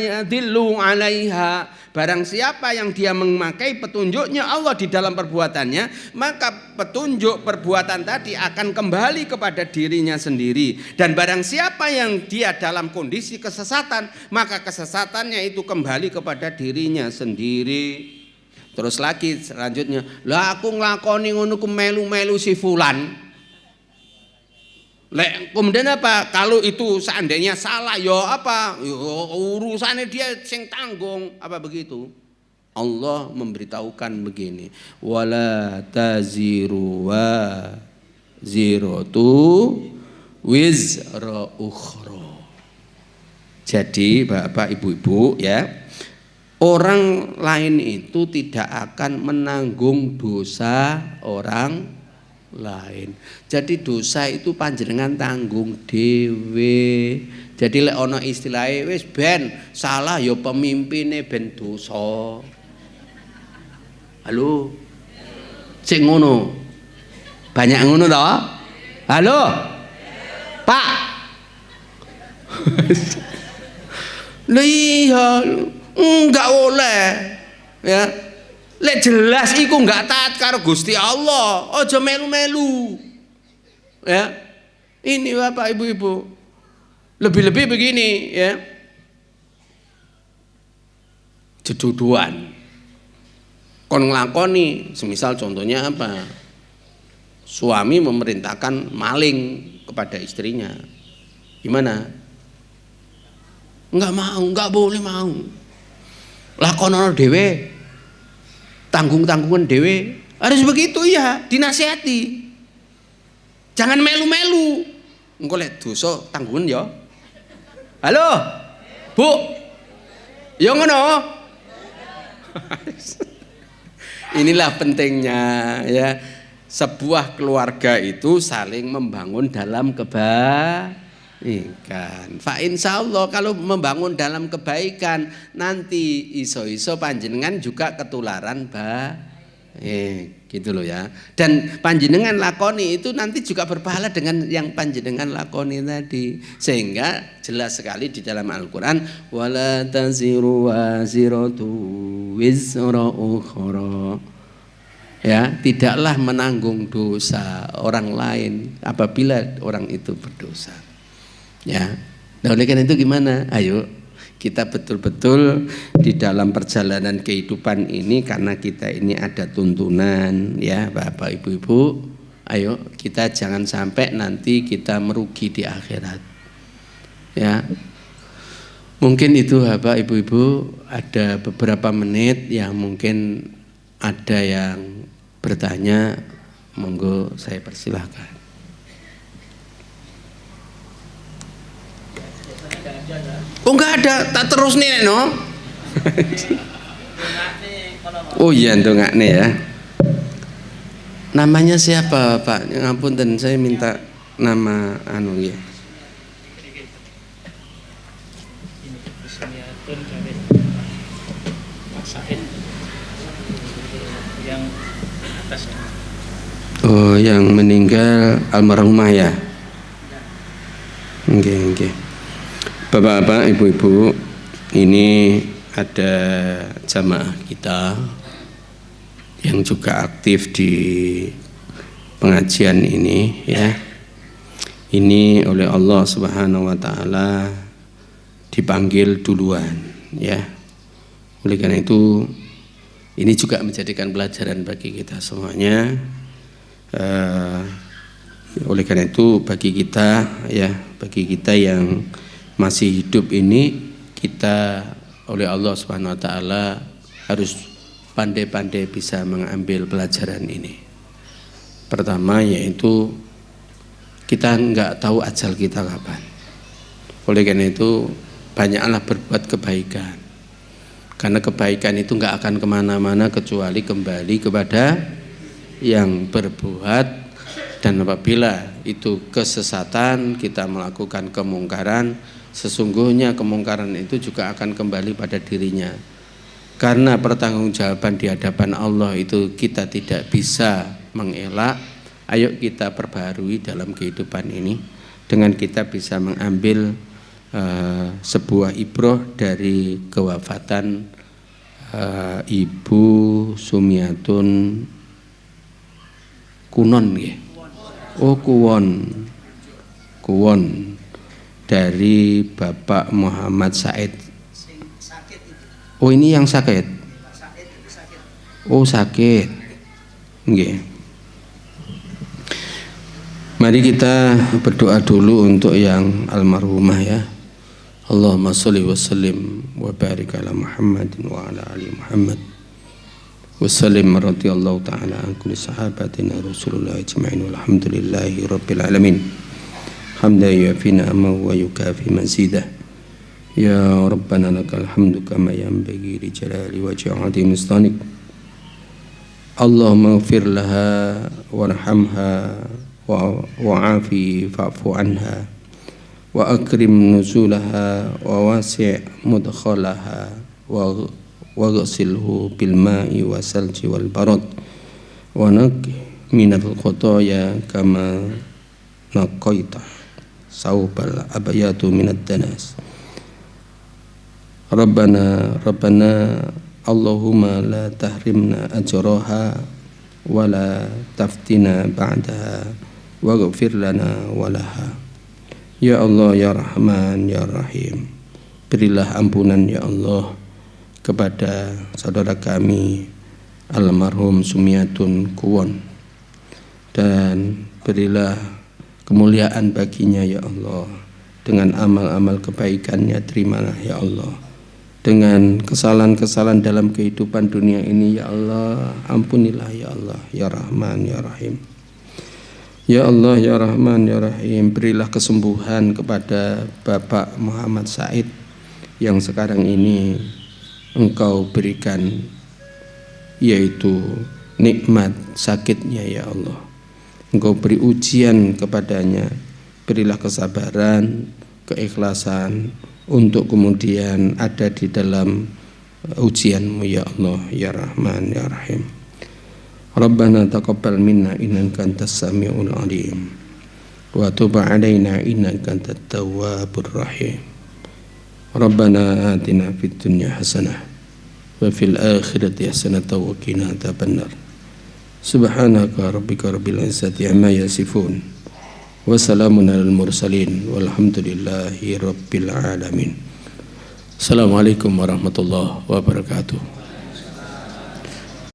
yahdillu 'alaiha. Barang siapa yang dia memakai petunjuknya Allah di dalam perbuatannya, maka petunjuk perbuatan tadi akan kembali kepada dirinya sendiri. Dan barang siapa yang dia dalam kondisi kesesatan, maka kesesatannya itu kembali kepada dirinya sendiri. Terus lagi selanjutnya, lah aku nglakoni ngono ku melu-melu si fulan. Kemudian apa? Kalau itu seandainya salah, ya apa? Ya urusannya dia sing tanggung, apa begitu? Allah memberitahukan begini, wala taziru wa ziratu wizra ukhra. Jadi Bapak Ibu-ibu ya, orang lain itu tidak akan menanggung dosa orang lain. Jadi dosa itu panjenengan tanggung dhewe. Jadi lek ana istilahe wis ben salah ya pemimpine ben dosa. Halo. Sing ngono. Banyak ngono to? Halo. Pak. Iya, enggak oleh. Ya. Lek jelas iku enggak taat karo Gusti Allah, aja melu-melu. Ya. Ini Bapak Ibu-ibu. Lebih-lebih begini ya. Jeduduan. Kon nglakoni, semisal contohnya apa? Suami memerintahkan maling kepada istrinya. Gimana? Enggak mau, enggak boleh mau. Lakonono dhewe. Tanggung-tanggungan dhewe. Harus begitu ya, dinasihati. Jangan melu-melu. Engko lek dosa tanggungan ya. Halo. Bu. Ya ngono. Inilah pentingnya ya. Sebuah keluarga itu saling membangun dalam kebaikan. Fa insyaallah kalau membangun dalam kebaikan nanti iso-iso panjenengan juga ketularan gitu loh ya. Dan panjenengan lakoni itu nanti juga berpahala dengan yang panjenengan lakoni tadi. Sehingga jelas sekali di dalam Al-Qur'an wala taziru waziratu wizra ukhra. Ya, tidaklah menanggung dosa orang lain apabila orang itu berdosa. Ya, nah oleh karena itu gimana? Ayo kita betul-betul di dalam perjalanan kehidupan ini karena kita ini ada tuntunan ya Bapak Ibu-ibu. Ayo kita jangan sampai nanti kita merugi di akhirat. Ya, mungkin itu Bapak Ibu-ibu ada beberapa menit yang mungkin ada yang bertanya, monggo saya persilahkan. Oh enggak ada, tak terus nih no. Oh iya ndongakne ya. Namanya siapa Pak? Ngapunten saya minta nama anu ya. Oh yang meninggal almarhumah ya. Nggih. Bapak-bapak, ibu-ibu, ini ada jamaah kita yang juga aktif di pengajian ini ya. Ini oleh Allah Subhanahu wa taala dipanggil duluan ya. Oleh karena itu ini juga menjadikan pelajaran bagi kita semuanya. Oleh karena itu bagi kita yang masih hidup ini, kita oleh Allah Subhanahu wa taala harus pandai-pandai bisa mengambil pelajaran ini. Pertama yaitu kita enggak tahu ajal kita kapan. Oleh karena itu banyaklah berbuat kebaikan. Karena kebaikan itu enggak akan kemana-mana kecuali kembali kepada yang berbuat. Dan apabila itu kesesatan, kita melakukan kemungkaran, sesungguhnya kemungkaran itu juga akan kembali pada dirinya. Karena pertanggungjawaban di hadapan Allah itu kita tidak bisa mengelak. Ayo kita perbaharui dalam kehidupan ini dengan kita bisa mengambil sebuah ibroh dari kewafatan Ibu Sumiatun Kunon ya. Oh Kuwon dari Bapak Muhammad Said. Oh ini yang sakit. Oh sakit. Nggih. Mari kita berdoa dulu untuk yang almarhumah ya. Allahumma sholli wa sallim wa barik ala Muhammadin wa ala ali Muhammad. Wassalim radhiyallahu ta'ala an kulli sahabatina Rasulullah ajma'in walhamdulillahi rabbil alamin. حمدا يوافي نعمه ويكافي مزيده يا ربنا لك الحمد كما ينبغي لجلال وجه عظيم سلطانك اللهم اغفر لها وارحمها وعافي فاعف عنها وأكرم نزولها وواسع مدخلها واغسله بالماء والثلج والبرد ونقه من الخطايا كما نقيت ثوب الأبيض من الدنس ربنا اللهم لا تحرمنا أجرها ولا تفتنا بعدها واغفر لنا ولها Ya Allah, Ya Rahman, Ya Rahim, berilah ampunan Ya Allah kepada saudara kami almarhum Sumiatun Kuwon, dan berilah kemuliaan baginya Ya Allah. Dengan amal-amal kebaikannya terimalah Ya Allah. Dengan kesalahan-kesalahan dalam kehidupan dunia ini Ya Allah, ampunilah Ya Allah, Ya Rahman, Ya Rahim. Ya Allah, Ya Rahman, Ya Rahim, berilah kesembuhan kepada Bapak Muhammad Said yang sekarang ini Engkau berikan, yaitu nikmat sakitnya Ya Allah. Engkau beri ujian kepadanya, berilah kesabaran, keikhlasan untuk kemudian ada di dalam ujian-Mu Ya Allah, Ya Rahman, Ya Rahim. Rabbana taqabbal minna innaka antas samiul alim wa tub alaina innaka antat tawwabur rahim. Rabbana atina fid dunya hasanah wa fil akhirati hasanah wa qina adzabannar. Subhanaka rabbika rabbil izzati amma yasifun wa salamun alal mursalin walhamdulillahi rabbil alamin. Assalamualaikum warahmatullahi wabarakatuh.